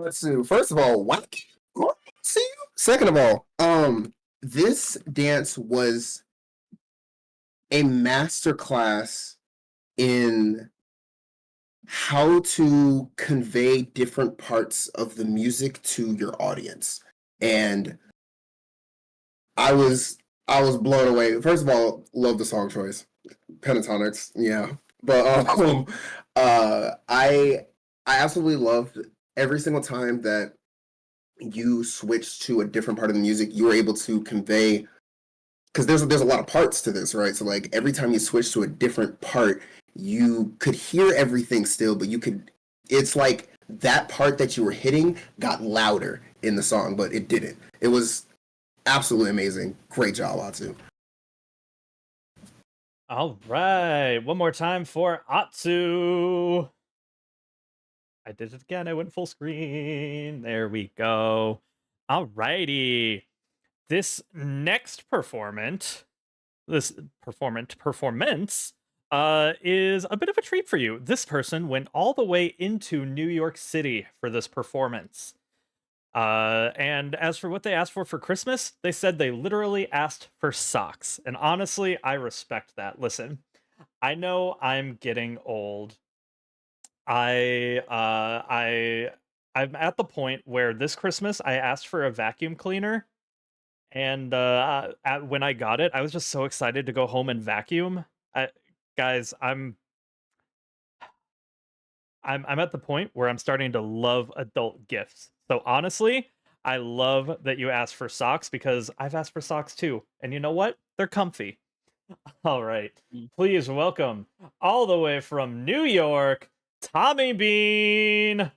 Atsu, first of all, whack. See you. Second of all, this dance was a masterclass in how to convey different parts of the music to your audience. And I was blown away. First of all, love the song choice. Pentatonics, yeah. But I absolutely loved every single time that you switched to a different part of the music, you were able to convey, because there's a lot of parts to this, right? So like every time you switch to a different part, you could hear everything still, but it's like that part that you were hitting got louder in the song, but it didn't. It was absolutely amazing. Great job, Atsu. All right, one more time for Atsu. I did it again. I went full screen. There we go. All righty. This next performance is a bit of a treat for you. This person went all the way into New York City for this performance. And as for what they asked for Christmas, they said they literally asked for socks. And honestly, I respect that. Listen, I know I'm getting old. I'm at the point where this Christmas I asked for a vacuum cleaner, and when I got it, I was just so excited to go home and vacuum. Guys, I'm at the point where I'm starting to love adult gifts. So honestly, I love that you asked for socks because I've asked for socks too. And you know what? They're comfy. All right. Please welcome all the way from New York, Tommy Bean.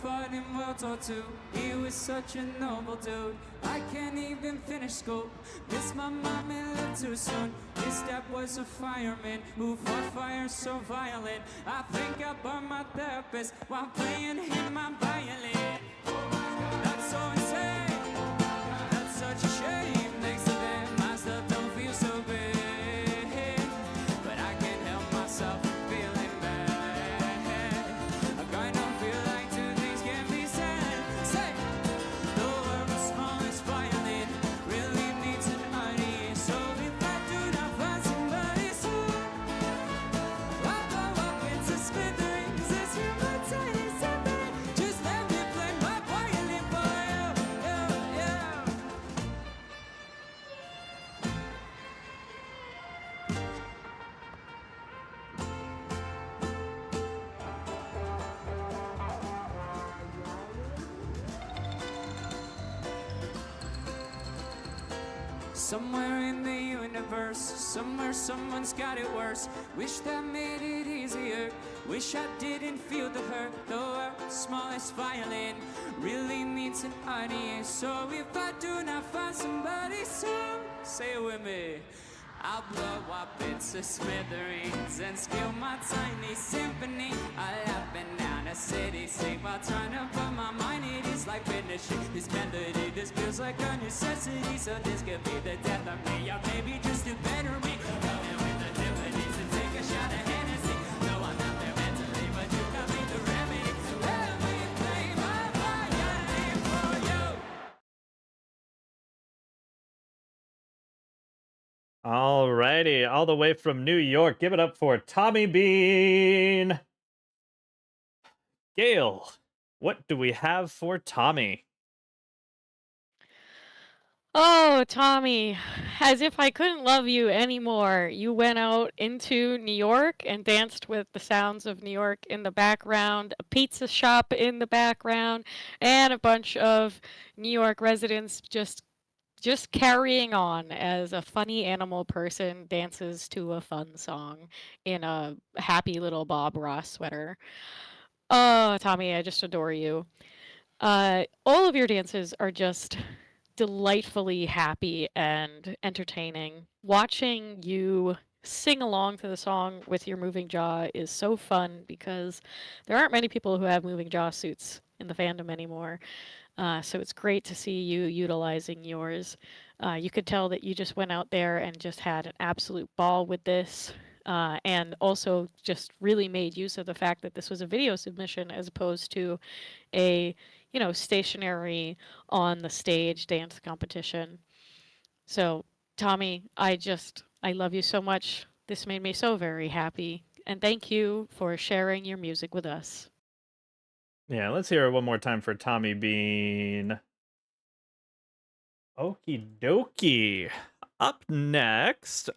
fought in World War II. He was such a noble dude. I can't even finish school. Miss my mom and left too soon. His dad was a fireman who fought fire so violent. I think I burned my therapist while playing him my violin. That's so insane. That's such a shame. Next to them, my stuff don't feel so big. But I can't help myself from feeling bad. I kind of feel like two things can be said. Say, the world's smallest violin really needs an audience. So if I do not find somebody soon, I'll blow up into smithereens. It's you, my tiny something. Just let me play my violin for you. Yeah, yeah. Somewhere in the universe, somewhere someone's got it worse. Wish that made it easier. Wish I didn't feel the hurt. The world's smallest violin really needs an audience. So if I do not find somebody soon, say it with me. I'll blow up into smithereens and spill my tiny symphony. I up and down a city street while trying to put my mind. It is like finishing this melody. This feels like a necessity. So this could be the death of me, or maybe just to better me. Coming with the difficulties to take a shot at Hennessy. No, I'm not there mentally, but you got me the remedy. Let me play my violin for you. Alrighty, all the way from New York. Give it up for Tommy Bean. Gail, what do we have for Tommy? Oh, Tommy, as if I couldn't love you anymore. You went out into New York and danced with the sounds of New York in the background, a pizza shop in the background, and a bunch of New York residents just carrying on as a funny animal person dances to a fun song in a happy little Bob Ross sweater. Oh, Tommy, I just adore you. All of your dances are just delightfully happy and entertaining. Watching you sing along to the song with your moving jaw is so fun because there aren't many people who have moving jaw suits in the fandom anymore. So it's great to see you utilizing yours. You could tell that you just went out there and just had an absolute ball with this. And also just really made use of the fact that this was a video submission as opposed to a, stationary on the stage dance competition. So, Tommy, I love you so much. This made me so very happy. And thank you for sharing your music with us. Yeah, let's hear it one more time for Tommy Bean. Okie dokie. Up next,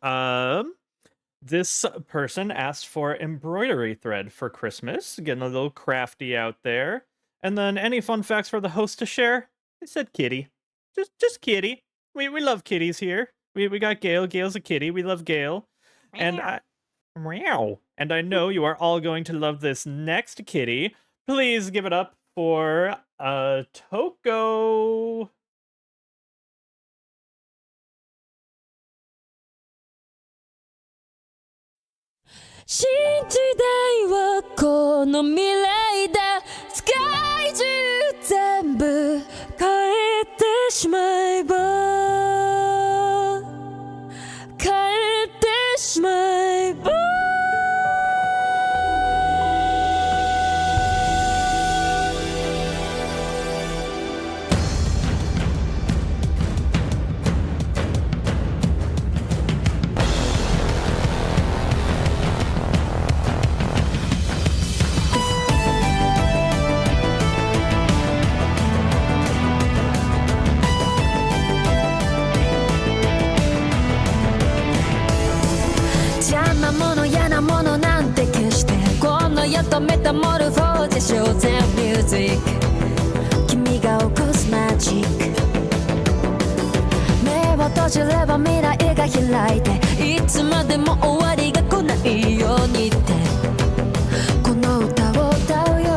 this person asked for embroidery thread for Christmas, getting a little crafty out there. And then any fun facts for the host to share? They said kitty. Just kitty. We love kitties here. We got Gail. Gail's a kitty. We love Gail. And I know you are all going to love this next kitty. Please give it up for Toko. 新時代はこの未来だ世界中全部変えてしまえば変えてしまえば とメタモルフォーゼショーゼンミュージック君が起こすマジック目を閉じれば未来が開いていつまでも終わりが来ないようにってこの歌を歌うよ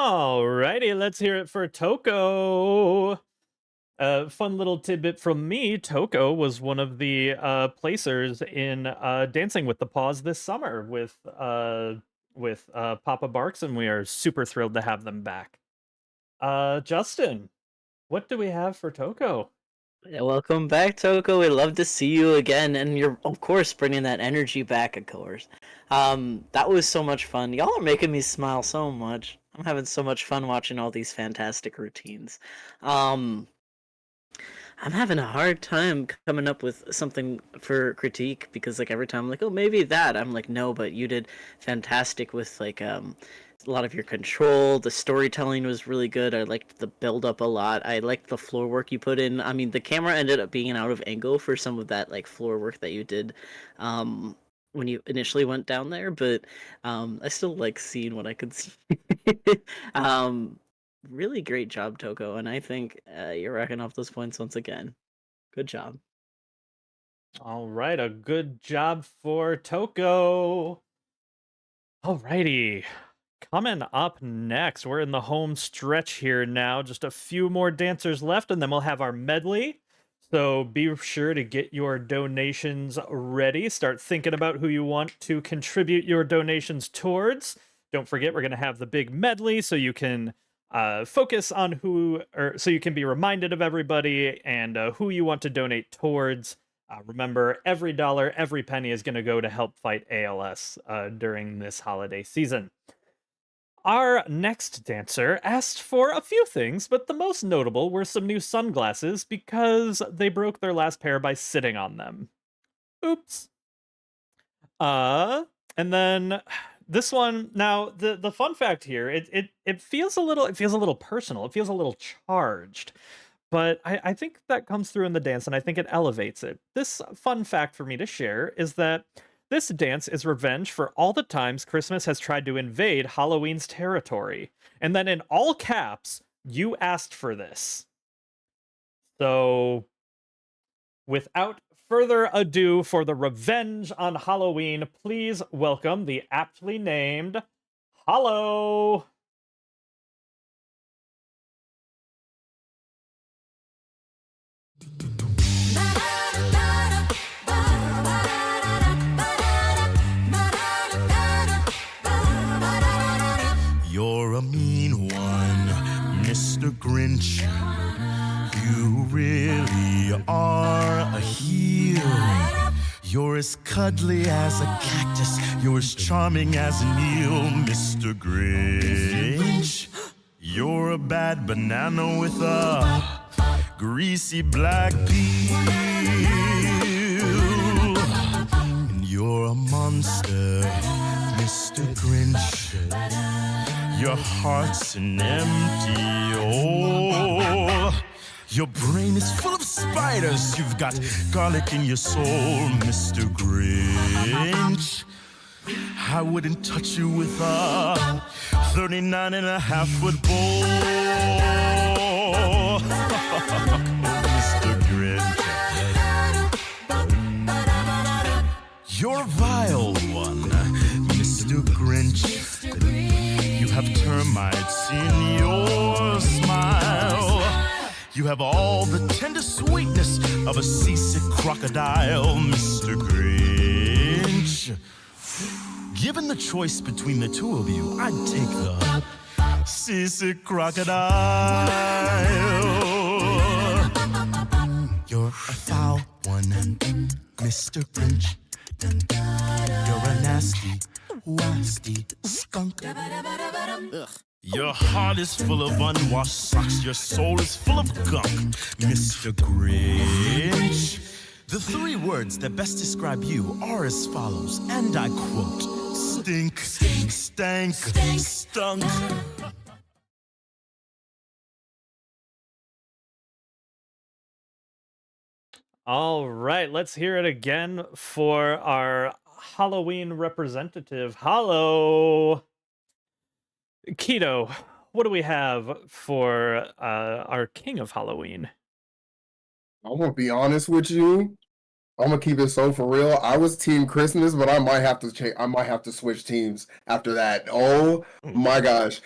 Alrighty, let's hear it for Toko. Fun little tidbit from me. Toko was one of the placers in Dancing with the Paws this summer with Papa Barks, and we are super thrilled to have them back. Justin, what do we have for Toko? Yeah, welcome back, Toko. We'd love to see you again, and you're of course bringing that energy back, of course. That was so much fun. Y'all are making me smile so much. I'm having so much fun watching all these fantastic routines. I'm having a hard time coming up with something for critique because like every time I'm like, oh, maybe that. I'm like, no, but you did fantastic with like a lot of your control. The storytelling was really good. I liked the build up a lot. I liked the floor work you put in. I mean, the camera ended up being out of angle for some of that like floor work that you did when you initially went down there, but I still like seeing what I could see. Really great job, Toko, and I think you're racking off those points once again. Good job. All right, a good job for Toko. Alrighty, coming up next, we're in the home stretch here now. Just a few more dancers left, and then we'll have our medley. So be sure to get your donations ready. Start thinking about who you want to contribute your donations towards. Don't forget, we're going to have the big medley so you can focus on so you can be reminded of everybody and who you want to donate towards. Remember, every dollar, every penny is going to go to help fight ALS during this holiday season. Our next dancer asked for a few things, but the most notable were some new sunglasses because they broke their last pair by sitting on them. Oops. And then this one, now the fun fact here, it feels a little personal. It feels a little charged. But I think that comes through in the dance, and I think it elevates it. This fun fact for me to share is that this dance is revenge for all the times Christmas has tried to invade Halloween's territory. And then in all caps, you asked for this. So, without further ado, for the revenge on Halloween, please welcome the aptly named Hallow. You're a mean one, Mr. Grinch. You really are a heel. You're as cuddly as a cactus. You're as charming as an eel, Mr. Grinch. You're a bad banana with a greasy black peel. And you're a monster, Mr. Grinch. Your heart's an empty hole. Your brain is full of spiders. You've got garlic in your soul, Mr. Grinch. I wouldn't touch you with a 39.5-foot bowl. Mr. Grinch. You're a vile one, Mr. Grinch. You have termites in your smile. You have all the tender sweetness of a seasick crocodile, Mr. Grinch. Given the choice between the two of you, I'd take the seasick crocodile. You're a foul one, Mr. Grinch. You're a nasty, wasty skunk. Ugh. Your heart is full of unwashed socks. Your soul is full of gunk, Mr. Grinch. The three words that best describe you are as follows, and I quote: stink, stank, stunk. All right, let's hear it again for our Halloween representative, Hallow. Kito, what do we have for our king of Halloween? I'm gonna be honest with you. I'm gonna keep it so for real. I was Team Christmas, but I might have to change. I might have to switch teams after that. Oh my gosh,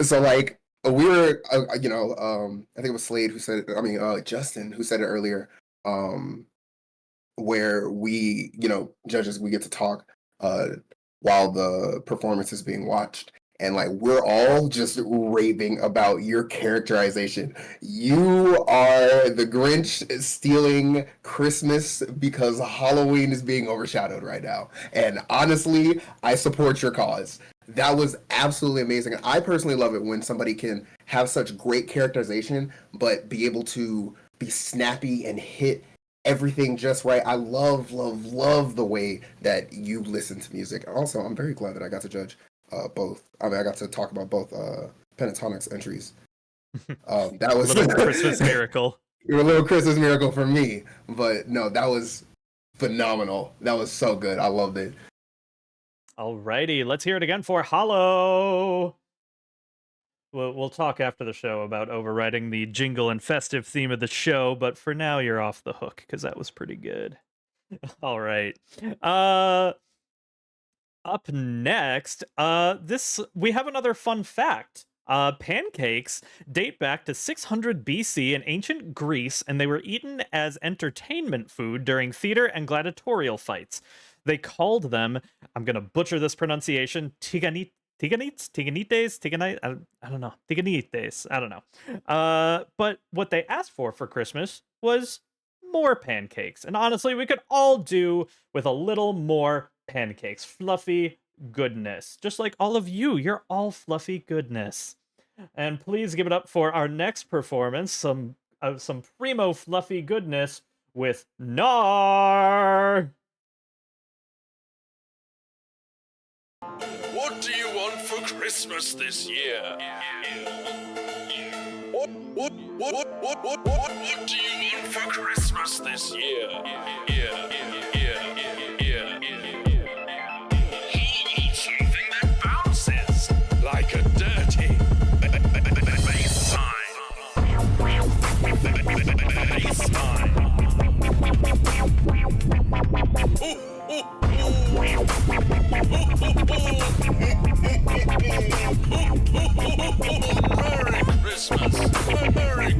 So like we were, I think it was Slade who said, Justin who said it earlier, where we, judges, we get to talk while the performance is being watched. And like we're all just raving about your characterization. You are the Grinch stealing Christmas because Halloween is being overshadowed right now. And honestly, I support your cause. That was absolutely amazing. I personally love it when somebody can have such great characterization, but be able to be snappy and hit everything just right. I love, love, love the way that you listen to music. Also, I'm very glad that I got to judge both. I got to talk about both Pentatonics entries. That was a little Christmas miracle. A little Christmas miracle for me. But no, that was phenomenal. That was so good. I loved it. Alrighty, let's hear it again for Hallow. We'll talk after the show about overriding the jingle and festive theme of the show, but for now you're off the hook because that was pretty good. All right. Up next, we have another fun fact. Pancakes date back to 600 BC in ancient Greece, and they were eaten as entertainment food during theater and gladiatorial fights. They called them, I'm going to butcher this pronunciation, tiganites, I don't know. But what they asked for Christmas was more pancakes. And honestly, we could all do with a little more pancakes. Fluffy goodness. Just like all of you, you're all fluffy goodness. And please give it up for our next performance, some primo fluffy goodness with Gnar. What do you want for Christmas this year? What do you want for Christmas this year? He eats something that bounces like a dirty baseline. Merry Christmas! Merry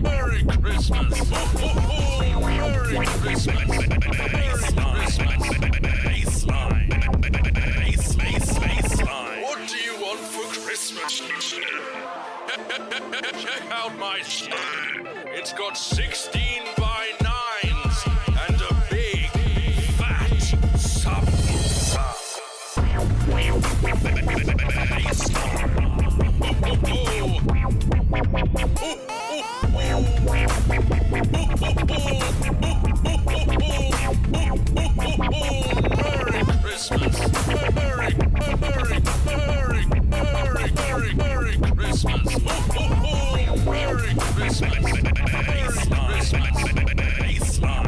Christmas! Merry Christmas! Baseline. What do you want for Christmas? Check out my shirt. It's got 16 by 9s and a big fat subwoofer. Merry Christmas! Merry Christmas! Merry Christmas! Baseline.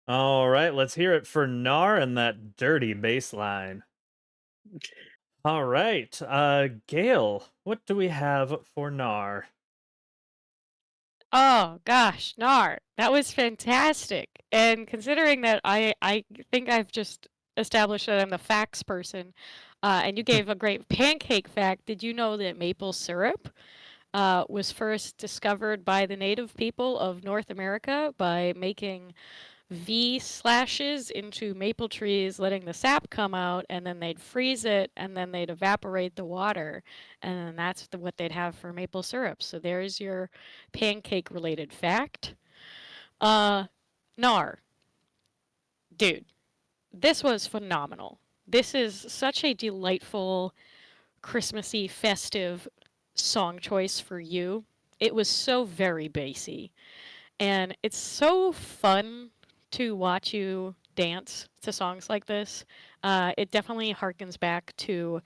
All right, let's hear it for Gnar and that dirty bass line. All right, Gail, what do we have for Gnar? Oh gosh, Gnar, that was fantastic. And considering that I think I've just established that I'm the facts person, and you gave a great pancake fact. Did you know that maple syrup was first discovered by the native people of North America by making V slashes into maple trees, letting the sap come out, and then they'd freeze it, and then they'd evaporate the water, and then that's what they'd have for maple syrup. So there's your pancake-related fact. Gnar. Dude, this was phenomenal. This is such a delightful, Christmassy, festive song choice for you. It was so very bassy. And it's so fun to watch you dance to songs like this. It definitely harkens back to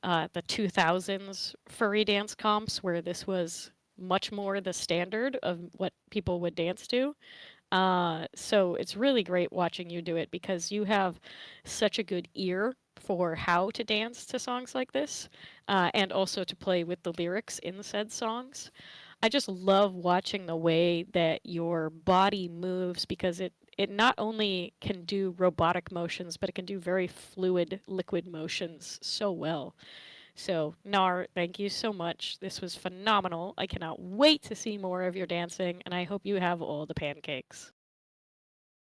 the 2000s furry dance comps where this was much more the standard of what people would dance to. So it's really great watching you do it because you have such a good ear for how to dance to songs like this, and also to play with the lyrics in said songs. I just love watching the way that your body moves because it not only can do robotic motions, but it can do very fluid liquid motions so well. So, Gnar, thank you so much. This was phenomenal. I cannot wait to see more of your dancing, and I hope you have all the pancakes.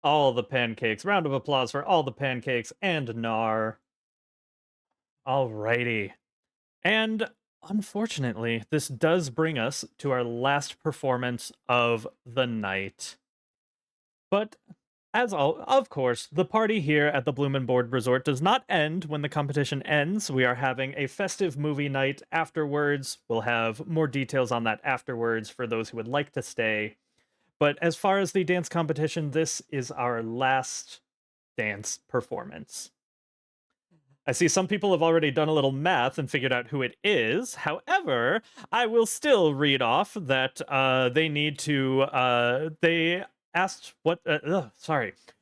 All the pancakes. Round of applause for all the pancakes and Gnar. Alrighty. And unfortunately, this does bring us to our last performance of the night. But of course, the party here at the Lumen Board Resort does not end when the competition ends. We are having a festive movie night afterwards. We'll have more details on that afterwards for those who would like to stay. But as far as the dance competition, this is our last dance performance. I see some people have already done a little math and figured out who it is. However, I will still read off that they asked what,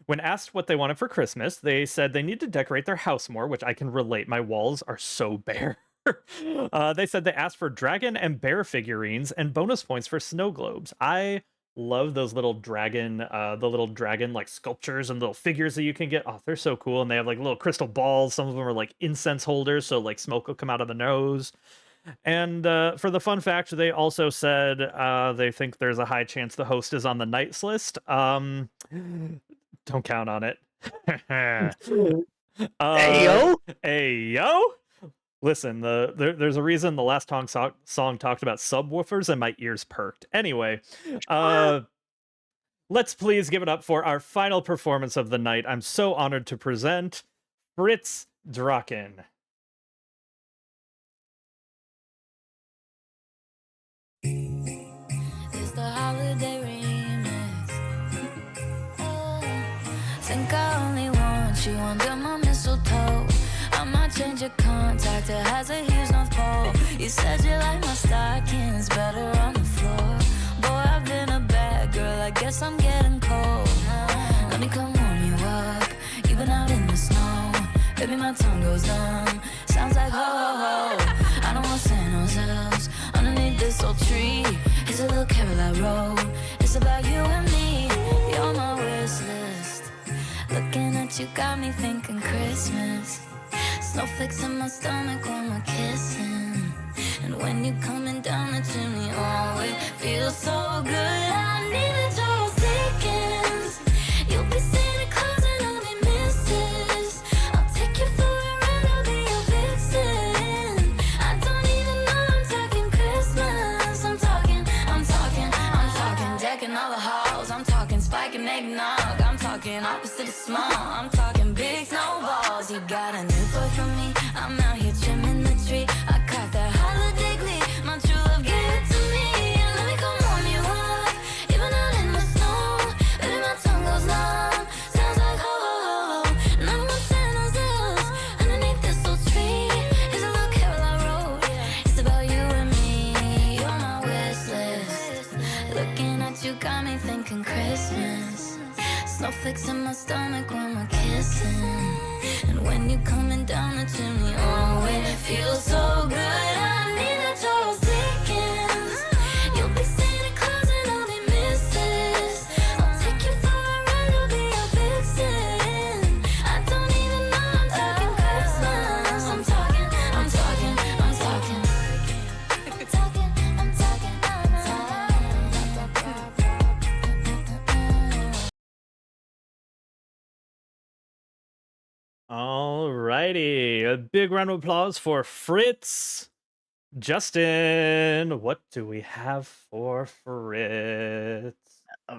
when asked what they wanted for Christmas, they said they need to decorate their house more, which I can relate. My walls are so bare. They said they asked for dragon and bear figurines and bonus points for snow globes. I love those little dragon, like sculptures and little figures that you can get. Oh, they're so cool. And they have like little crystal balls. Some of them are like incense holders, so like smoke will come out of the nose. And for the fun fact, they also said they think there's a high chance the host is on the Knights list. Don't count on it. Hey yo! Listen, there's a reason the last song talked about subwoofers and my ears perked. Anyway, let's please give it up for our final performance of the night. I'm so honored to present Fritz Drachen. It's the holiday remix. Oh, think I only want you under my mistletoe. I might change your contact, it has a huge North Pole. You said you like my stockings better on the floor. Boy, I've been a bad girl, I guess I'm getting cold. Let me come warm you up, you've been out in the snow. Baby, my tongue goes numb, sounds like ho ho ho. I don't want Santa's elves underneath this old tree. It's a little carol I wrote, it's about you and me. You're my wish list, looking at you got me thinking Christmas. Snowflakes in my stomach when we're kissing. And when you're coming down the chimney, oh, it feels so good. I need a Charles Dickens. You'll be Santa Claus and I'll be Mrs. I'll take you for a ride, I'll be your vixen. I don't even know I'm talking Christmas. I'm talking decking all the halls. I'm talking spiking eggnog. I'm talking opposite of small. I'm talking big snowballs. You got a new boy from me. I'm out here trimming the tree. I caught that holiday glee. My true love gave it to me. And let me come warm you up. Even out in the snow. Baby, my tongue goes numb. Sounds like ho ho ho. And I'm on Santa's elves underneath this old tree. Here's a little carol I wrote. It's about you and me. You're my wish list. Looking at you got me thinking Christmas. Snowflakes in my stomach when we're kissing. And when you're coming down the chimney, oh, it feels so good. I need a Charles Dickens. You'll be Santa Claus and I'll be Mrs. I'll take you for a ride, I'll be your vixen. I don't even know I'm talking Christmas. I'm talking. Alrighty, a big round of applause for Fritz. Justin, what do we have for Fritz?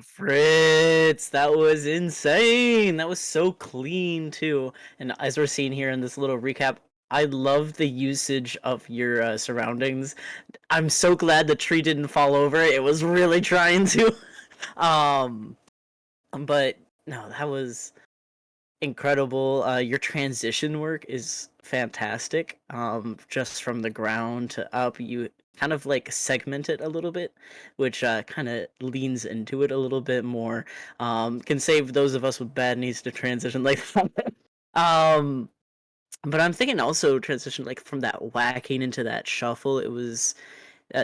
Fritz, that was insane. That was so clean too. And as we're seeing here in this little recap, I love the usage of your surroundings. I'm so glad the tree didn't fall over. It was really trying to. But no, that was incredible. Your transition work is fantastic. Just from the ground to up, you kind of like segment it a little bit, which kind of leans into it a little bit more. Can save those of us with bad knees to transition like that. But I'm thinking also transition like from that whacking into that shuffle. It was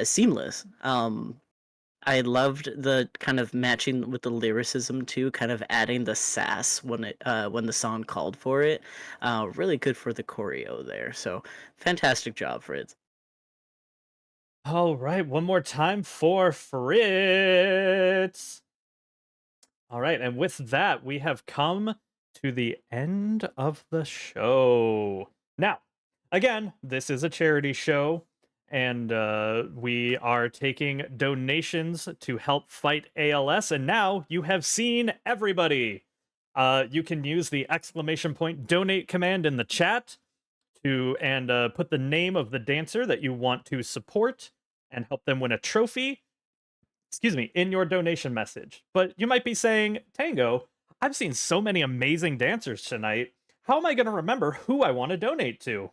seamless. I loved the kind of matching with the lyricism too, kind of adding the sass when the song called for it. Really good for the choreo there. So fantastic job, Fritz. All right, one more time for Fritz. All right, and with that, we have come to the end of the show. Now, again, this is a charity show, and we are taking donations to help fight ALS. And now you have seen everybody. You can use the !donate command in the chat to put the name of the dancer that you want to support and help them win a trophy. Excuse me, in your donation message. But you might be saying, Tango, I've seen so many amazing dancers tonight. How am I going to remember who I want to donate to?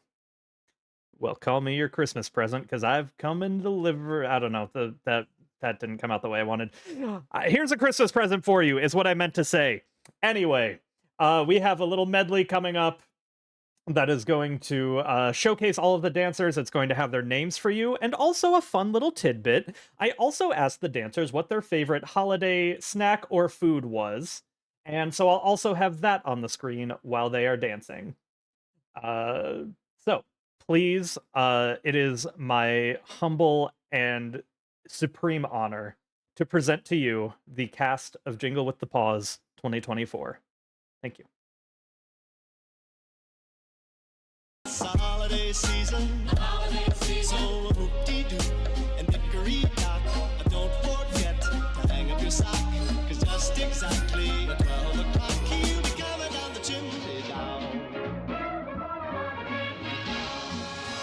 Well, call me your Christmas present, because I've come and deliver. I don't know, that didn't come out the way I wanted. Here's a Christmas present for you, is what I meant to say. Anyway, we have a little medley coming up that is going to showcase all of the dancers. It's going to have their names for you, and also a fun little tidbit. I also asked the dancers what their favorite holiday snack or food was, and so I'll also have that on the screen while they are dancing. So please, it is my humble and supreme honor to present to you the cast of Jingle with the Paws 2024. Thank you. It's a holiday season, so whoop-dee-doo and hickory-dock. Don't forget to hang up your sock, 'cause just exactly at 12 o'clock he'll be coming down the chimney down.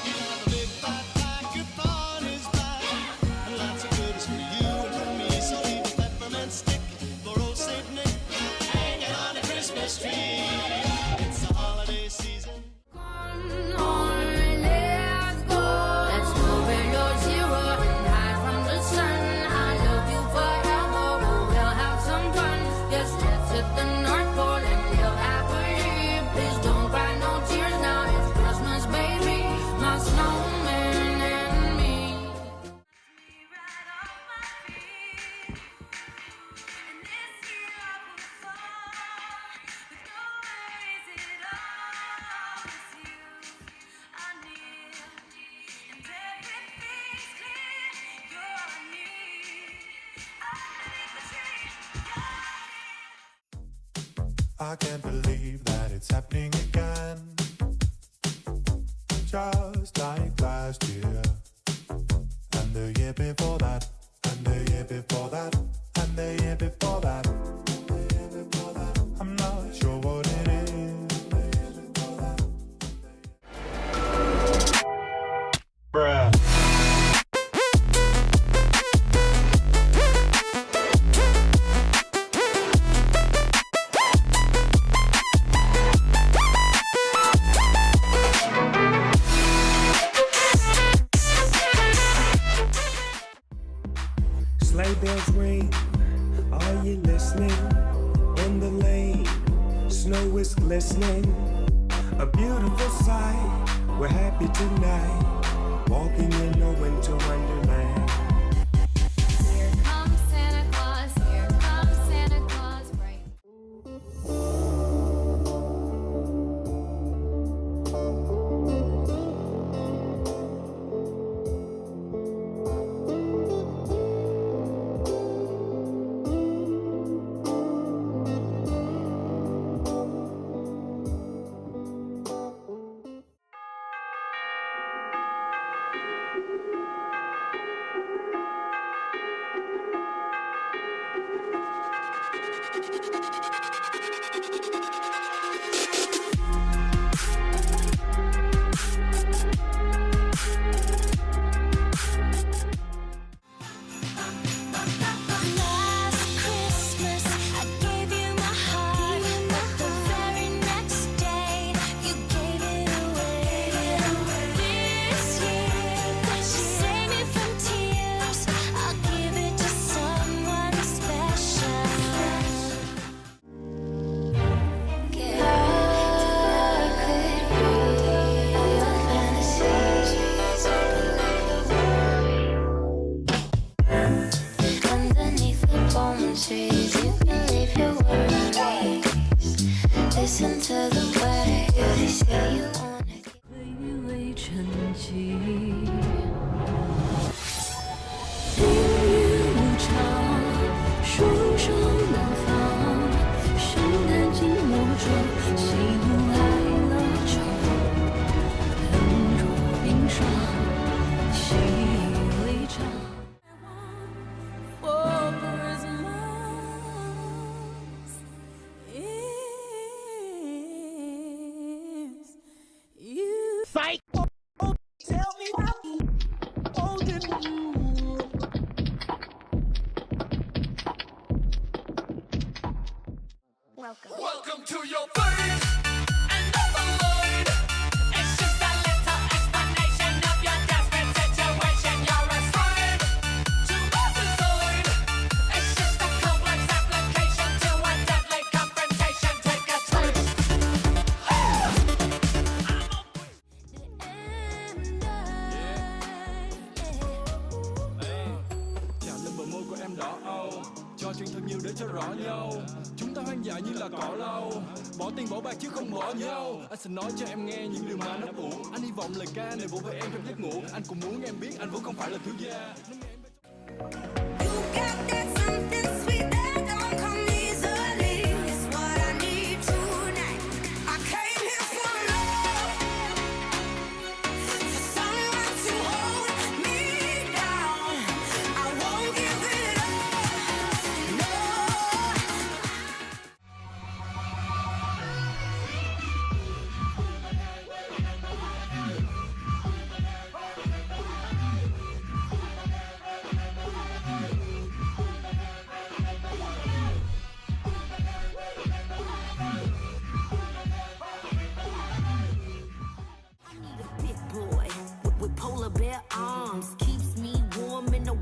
You have a big fat pack upon his back, and lots of goodies for you and for me. So leave a peppermint stick for old Saint Nick, hang it on a Christmas tree. It's a holiday season. I can't believe that it's happening again. Just like last year, and the year before that, and the year before that, and the year before that, and the year before that. I'm not sure what it is. Bruh. Sleigh bells ring, are you listening? In the lane, snow is glistening. A beautiful sight, we're happy tonight. Walking in a winter wonderland. Here comes Santa Claus, here comes Santa Claus, right? listen to the way you say you wanna 傀儡沉寂，风雨无常，双手难放，圣诞静默中，喜怒哀乐愁，冷若冰霜，习以为常。For Christmas is you. Psych! Oh, tell me how holding you. Welcome to your fate. Another line. It's just a little explanation of your desperate situation. You're a slave to my design. It's just a complex application to a deadly confrontation. Take a taste. Chạm lên bờ môi của em đỏ âu, cho chuyện thật nhiều để cho rõ nhau. Chúng ta hoang dại như là cỏ lau, bỏ tiền bỏ bạc chứ không bỏ nhau. Anh sẽ nói cho em nghe những điều mà nó ủ. Anh hy vọng lời ca này vỗ về em trong giấc ngủ. Anh cũng muốn em biết anh vẫn không phải là thiếu gia.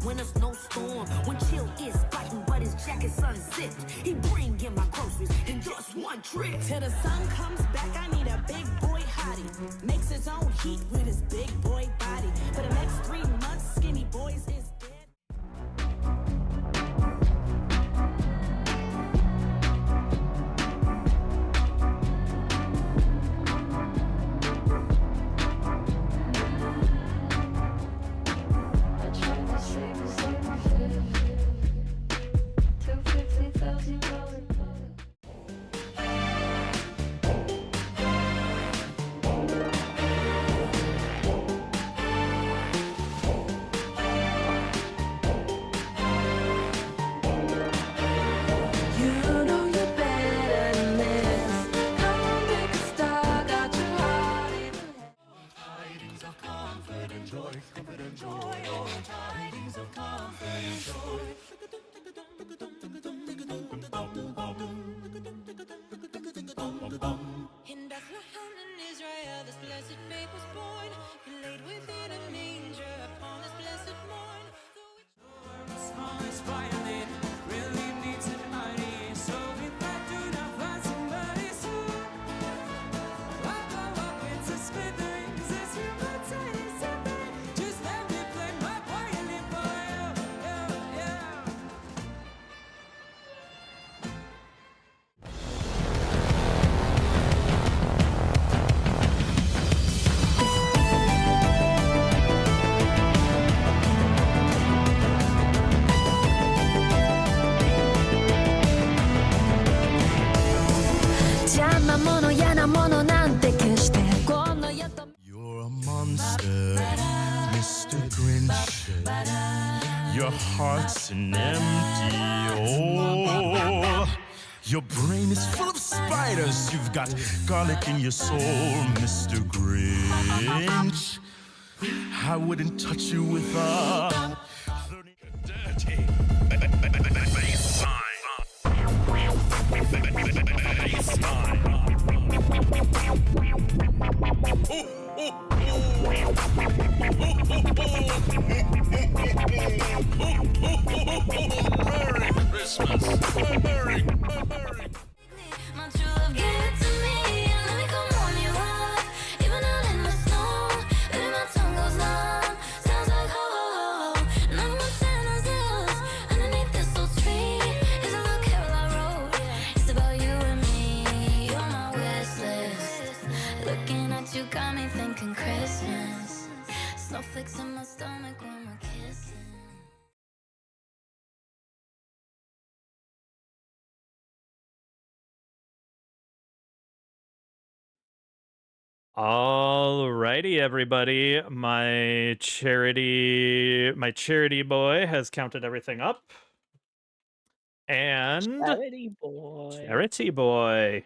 Winter snowstorm, when chill is biting, but his jacket's unzipped. He bring in my groceries in just one trip. Till the sun comes back, I need a big boy hottie. Makes his own heat with his big boy body. For the next 3 months, skinny boys is dead. In Bethlehem in Israel, this blessed babe was born. He laid within a manger upon this blessed morn. The smallest violin really needs an ID. So if I do not find somebody soon, I'll blow up into smithereens. This human tiny something. Just let me play my violin for you. Yeah, yeah. You're a monster, Mr. Grinch. Your heart's an empty hole. Your brain is full of spiders. You've got garlic in your soul, Mr. Grinch. I wouldn't touch you with a Dirty baseline. Merry Christmas. Merry. My true love gave it to me, and let me come warm you up. Even out in the snow, baby, my tongue goes numb. Sounds like ho ho ho. got me thinking Christmas. Snowflakes in my stomach when we're kissing. Alrighty, everybody. My charity boy has counted everything up. And Charity boy. Charity boy.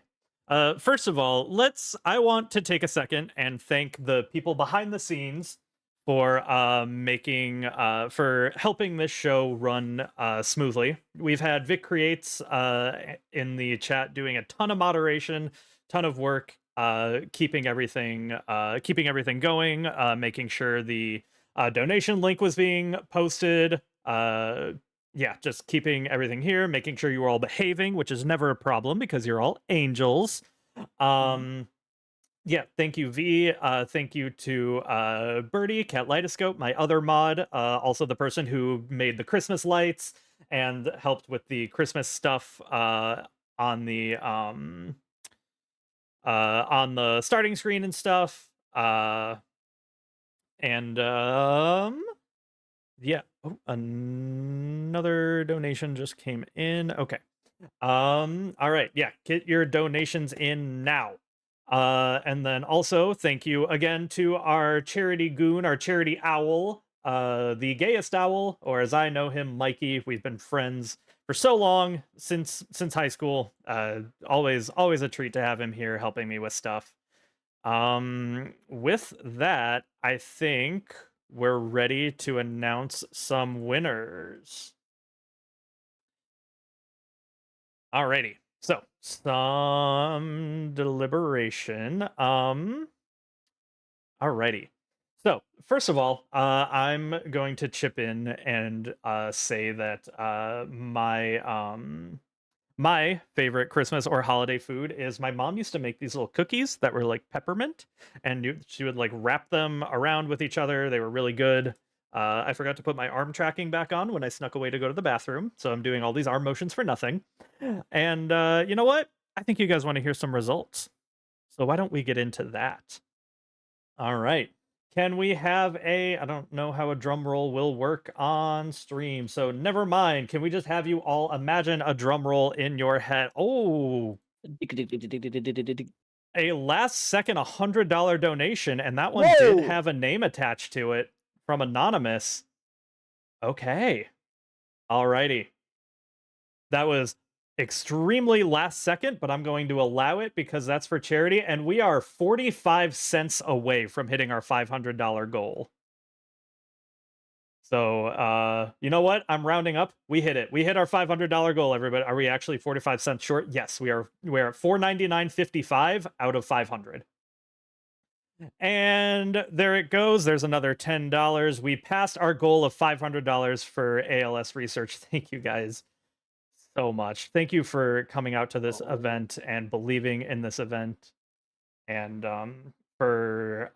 First of all, I want to take a second and thank the people behind the scenes for for helping this show run smoothly. We've had Vic Creates in the chat doing a ton of moderation, ton of work, keeping everything going, making sure the donation link was being posted. Yeah, just keeping everything here, making sure you are all behaving, which is never a problem because you're all angels. Yeah, thank you, V. Thank you to Birdie, Catlightoscope, my other mod, also the person who made the Christmas lights and helped with the Christmas stuff on the starting screen and stuff. Yeah. Oh, another donation just came in. Okay. All right. Yeah, get your donations in now. And then also thank you again to our charity goon, our charity owl, the gayest owl, or as I know him, Mikey. We've been friends for so long, since high school. Always a treat to have him here helping me with stuff. With that, I think we're ready to announce some winners. Alrighty, so some deliberation. Alrighty. So first of all, I'm going to chip in and say that my favorite Christmas or holiday food is my mom used to make these little cookies that were like peppermint, and she would like wrap them around with each other. They were really good. I forgot to put my arm tracking back on when I snuck away to go to the bathroom, so I'm doing all these arm motions for nothing. And you know what? I think you guys want to hear some results. So why don't we get into that? All right. Can we have I don't know how a drum roll will work on stream, so never mind. Can we just have you all imagine a drum roll in your head? Oh. A last second $100 donation, and that one did have a name attached to it from Anonymous. Okay. Alrighty. That was extremely last second, but I'm going to allow it because that's for charity, and we are 45 cents away from hitting our $500 goal. So, you know what? I'm rounding up. We hit it. We hit our $500 goal, everybody. Are we actually 45 cents short? Yes, we are. We're at $499.55 out of 500. And there it goes. There's another $10. We passed our goal of $500 for ALS research. Thank you guys so much. Thank you for coming out to this event and believing in this event, and for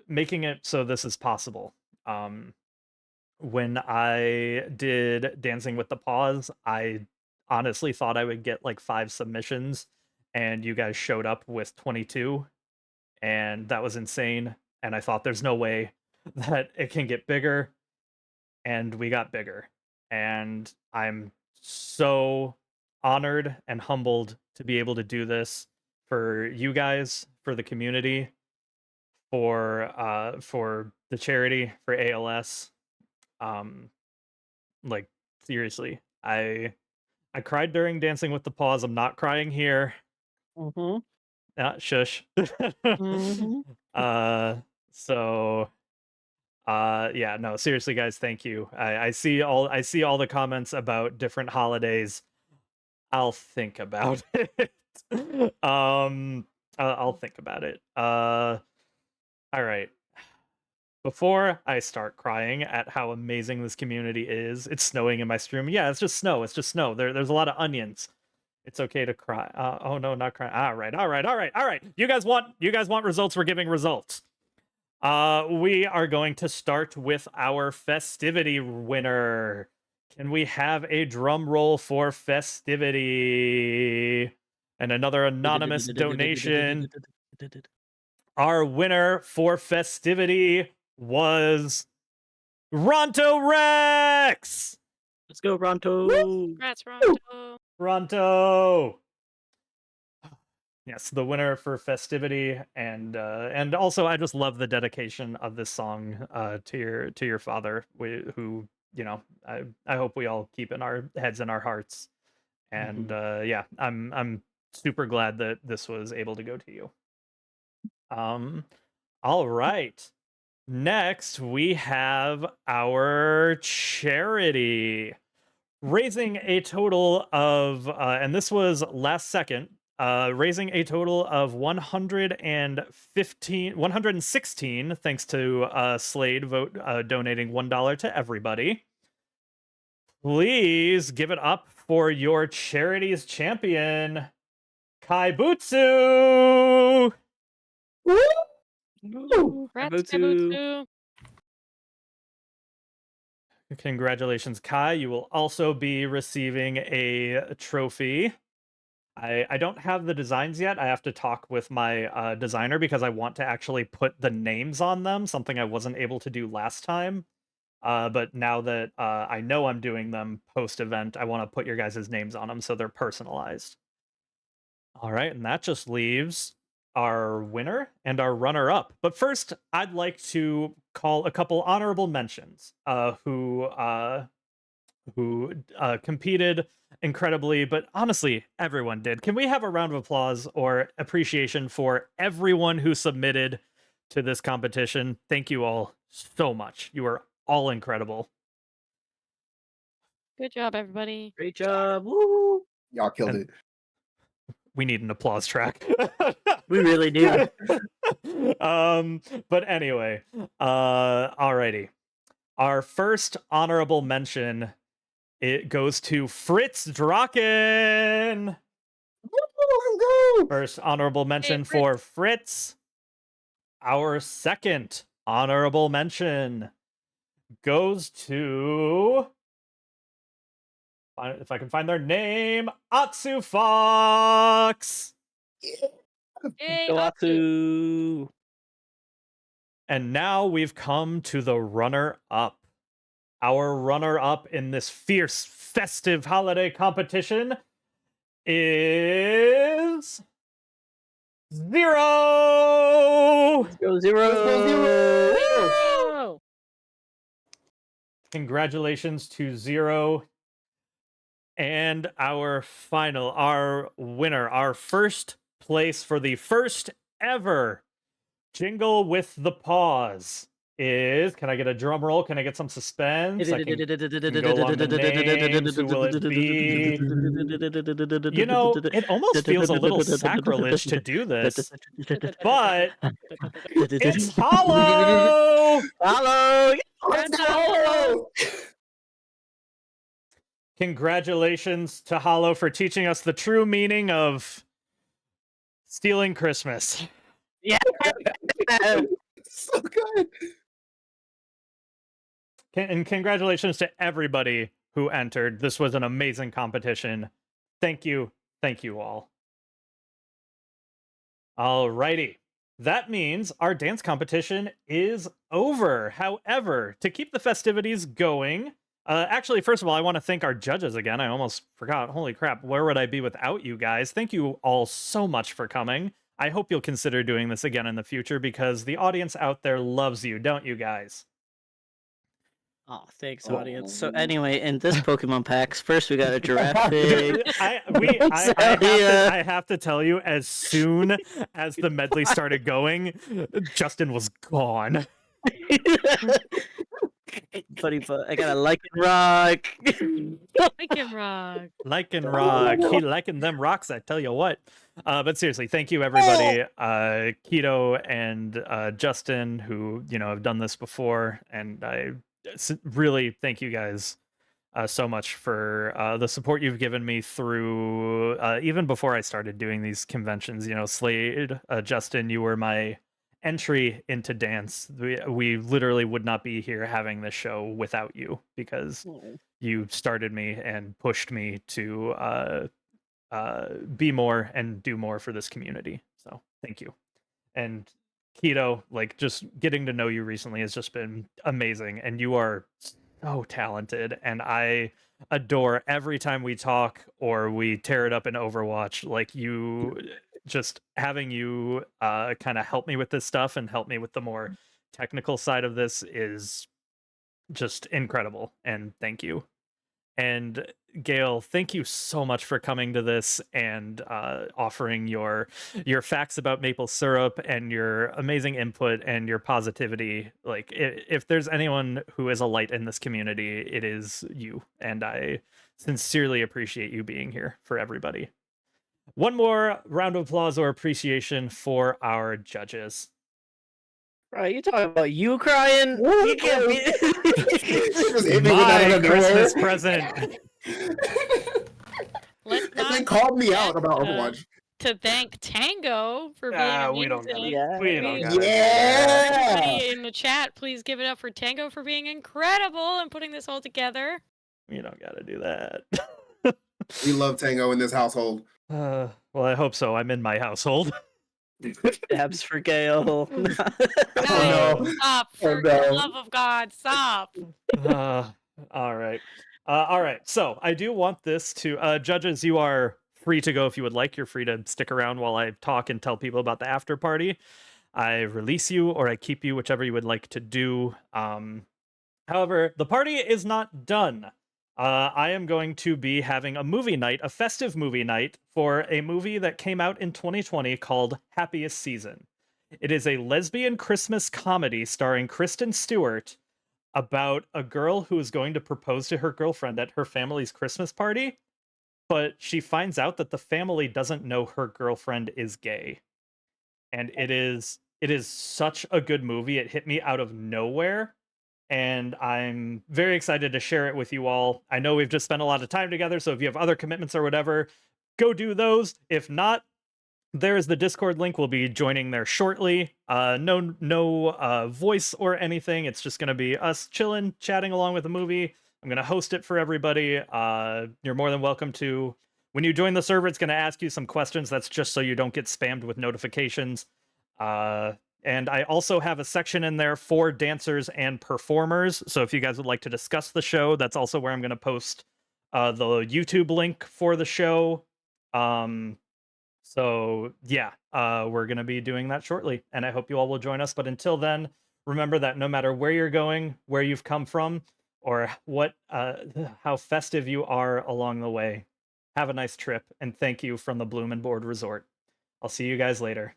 making it so this is possible. When I did Dancing with the Paws, I honestly thought I would get like 5 submissions, and you guys showed up with 22, and that was insane. And I thought there's no way that it can get bigger, and we got bigger. And I'm so honored and humbled to be able to do this for you guys, for the community, for the charity, for ALS. Like seriously, I cried during Dancing with the Paws. I'm not crying here. Shush. So yeah, no, seriously guys, thank you. I see all the comments about different holidays. I'll think about it. I'll think about it. All right. Before I start crying at how amazing this community is, it's snowing in my stream. Yeah, it's just snow. It's just snow. There's a lot of onions. It's okay to cry. Oh no, not crying. All right. You guys want results? We're giving results. We are going to start with our festivity winner. Can we have a drum roll for festivity? And another anonymous donation. our winner for festivity was Ronto Rex. Let's go, Ronto. Congrats, Ronto. Ronto. Yes, the winner for festivity, and also I just love the dedication of this song to your father, who I hope we all keep in our heads and our hearts, and yeah, I'm super glad that this was able to go to you. All right, next we have our charity, raising a total of and this was last second, raising a total of 116, thanks to Slade vote donating $1 to everybody. Please give it up for your charity's champion, Kaibutsu. Congrats, Kaibutsu. Congratulations, Kai. You will also be receiving a trophy. I don't have the designs yet. I have to talk with my designer because I want to actually put the names on them, something I wasn't able to do last time. But now that I know I'm doing them post-event, I want to put your guys' names on them so they're personalized. All right, and that just leaves our winner and our runner-up. But first, I'd like to call a couple honorable mentions who competed incredibly, but honestly, everyone did. Can we have a round of applause or appreciation for everyone who submitted to this competition? Thank you all so much. You are all incredible. Good job, everybody. Great job. Woo! Y'all killed it. We need an applause track. We really do. But anyway, alrighty. Our first honorable mention, it goes to Fritz Drachen. First honorable mention for Fritz. Our second honorable mention goes to, if I can find their name, Atsu Fawx. Yay, Go Atsu. And now we've come to the runner-up. Our runner-up in this fierce, festive holiday competition is Zero. Let's go, Zero. Congratulations to Zero. And our winner, our first place for the first ever Jingle with the Paws is, can I get a drum roll? Can I get some suspense? I can go along the names. Who will it be? You know, it almost feels a little sacrilege to do this, but it's Hallow! Hallow! Congratulations to Hallow for teaching us the true meaning of stealing Christmas. Yeah. So good. And congratulations to everybody who entered. This was an amazing competition. Thank you. Thank you all. Alrighty. That means our dance competition is over. However, to keep the festivities going, actually, first of all, I want to thank our judges again. I almost forgot. Holy crap. Where would I be without you guys? Thank you all so much for coming. I hope you'll consider doing this again in the future because the audience out there loves you, don't you guys? Oh, thanks, audience. So anyway, in this Pokemon packs, first we got a giraffe pig. I have to tell you, as soon as the medley started going, Justin was gone. Buddy, I got a Lichen Rock. Lichen Rock. Lichen Rock. He liking them rocks, I tell you what. But seriously, thank you everybody. Kito and Justin, who have done this before, and I really thank you guys so much for the support you've given me through even before I started doing these conventions. Slade, Justin, you were my entry into dance. We literally would not be here having this show without you, because you started me and pushed me to be more and do more for this community. So thank you. And Kito, like just getting to know you recently has just been amazing, and you are so talented, and I adore every time we talk or we tear it up in Overwatch. Like you, just having you kind of help me with this stuff and help me with the more technical side of this is just incredible, and thank you. And Gail, thank you so much for coming to this and offering your facts about maple syrup and your amazing input and your positivity. Like, if there's anyone who is a light in this community, it is you. And I sincerely appreciate you being here for everybody. One more round of applause or appreciation for our judges. Right, you talking about you crying? You can't be. My Christmas present. Let's And not then called me out forget, about Overwatch. to thank Tango for being amazing. We don't gotta, Yeah. we don't gotta do Yeah. Everybody in the chat, please give it up for Tango for being incredible and putting this all together. We don't gotta do that. We love Tango in this household. Well, I hope so. I'm in my household. Dabs for Gale. Guys, no. stop. For no. the love of God, stop. All right. All right. So I do want this to judges. You are free to go if you would like. You're free to stick around while I talk and tell people about the after party. I release you or I keep you, whichever you would like to do. However, the party is not done. I am going to be having a movie night, a festive movie night, for a movie that came out in 2020 called Happiest Season. It is a lesbian Christmas comedy starring Kristen Stewart about a girl who is going to propose to her girlfriend at her family's Christmas party, but she finds out that the family doesn't know her girlfriend is gay. And it is such a good movie. It hit me out of nowhere. And I'm very excited to share it with you all. I know we've just spent a lot of time together, so if you have other commitments or whatever, go do those. If not, there's the Discord link. We'll be joining there shortly. No voice or anything. It's just going to be us chilling, chatting along with the movie. I'm going to host it for everybody. You're more than welcome to. When you join the server, it's going to ask you some questions. That's just so you don't get spammed with notifications. And I also have a section in there for dancers and performers. So if you guys would like to discuss the show, that's also where I'm going to post the YouTube link for the show. So yeah, we're going to be doing that shortly, and I hope you all will join us. But until then, remember that no matter where you're going, where you've come from, or what, how festive you are along the way, have a nice trip, and thank you from the Bloom and Board Resort. I'll see you guys later.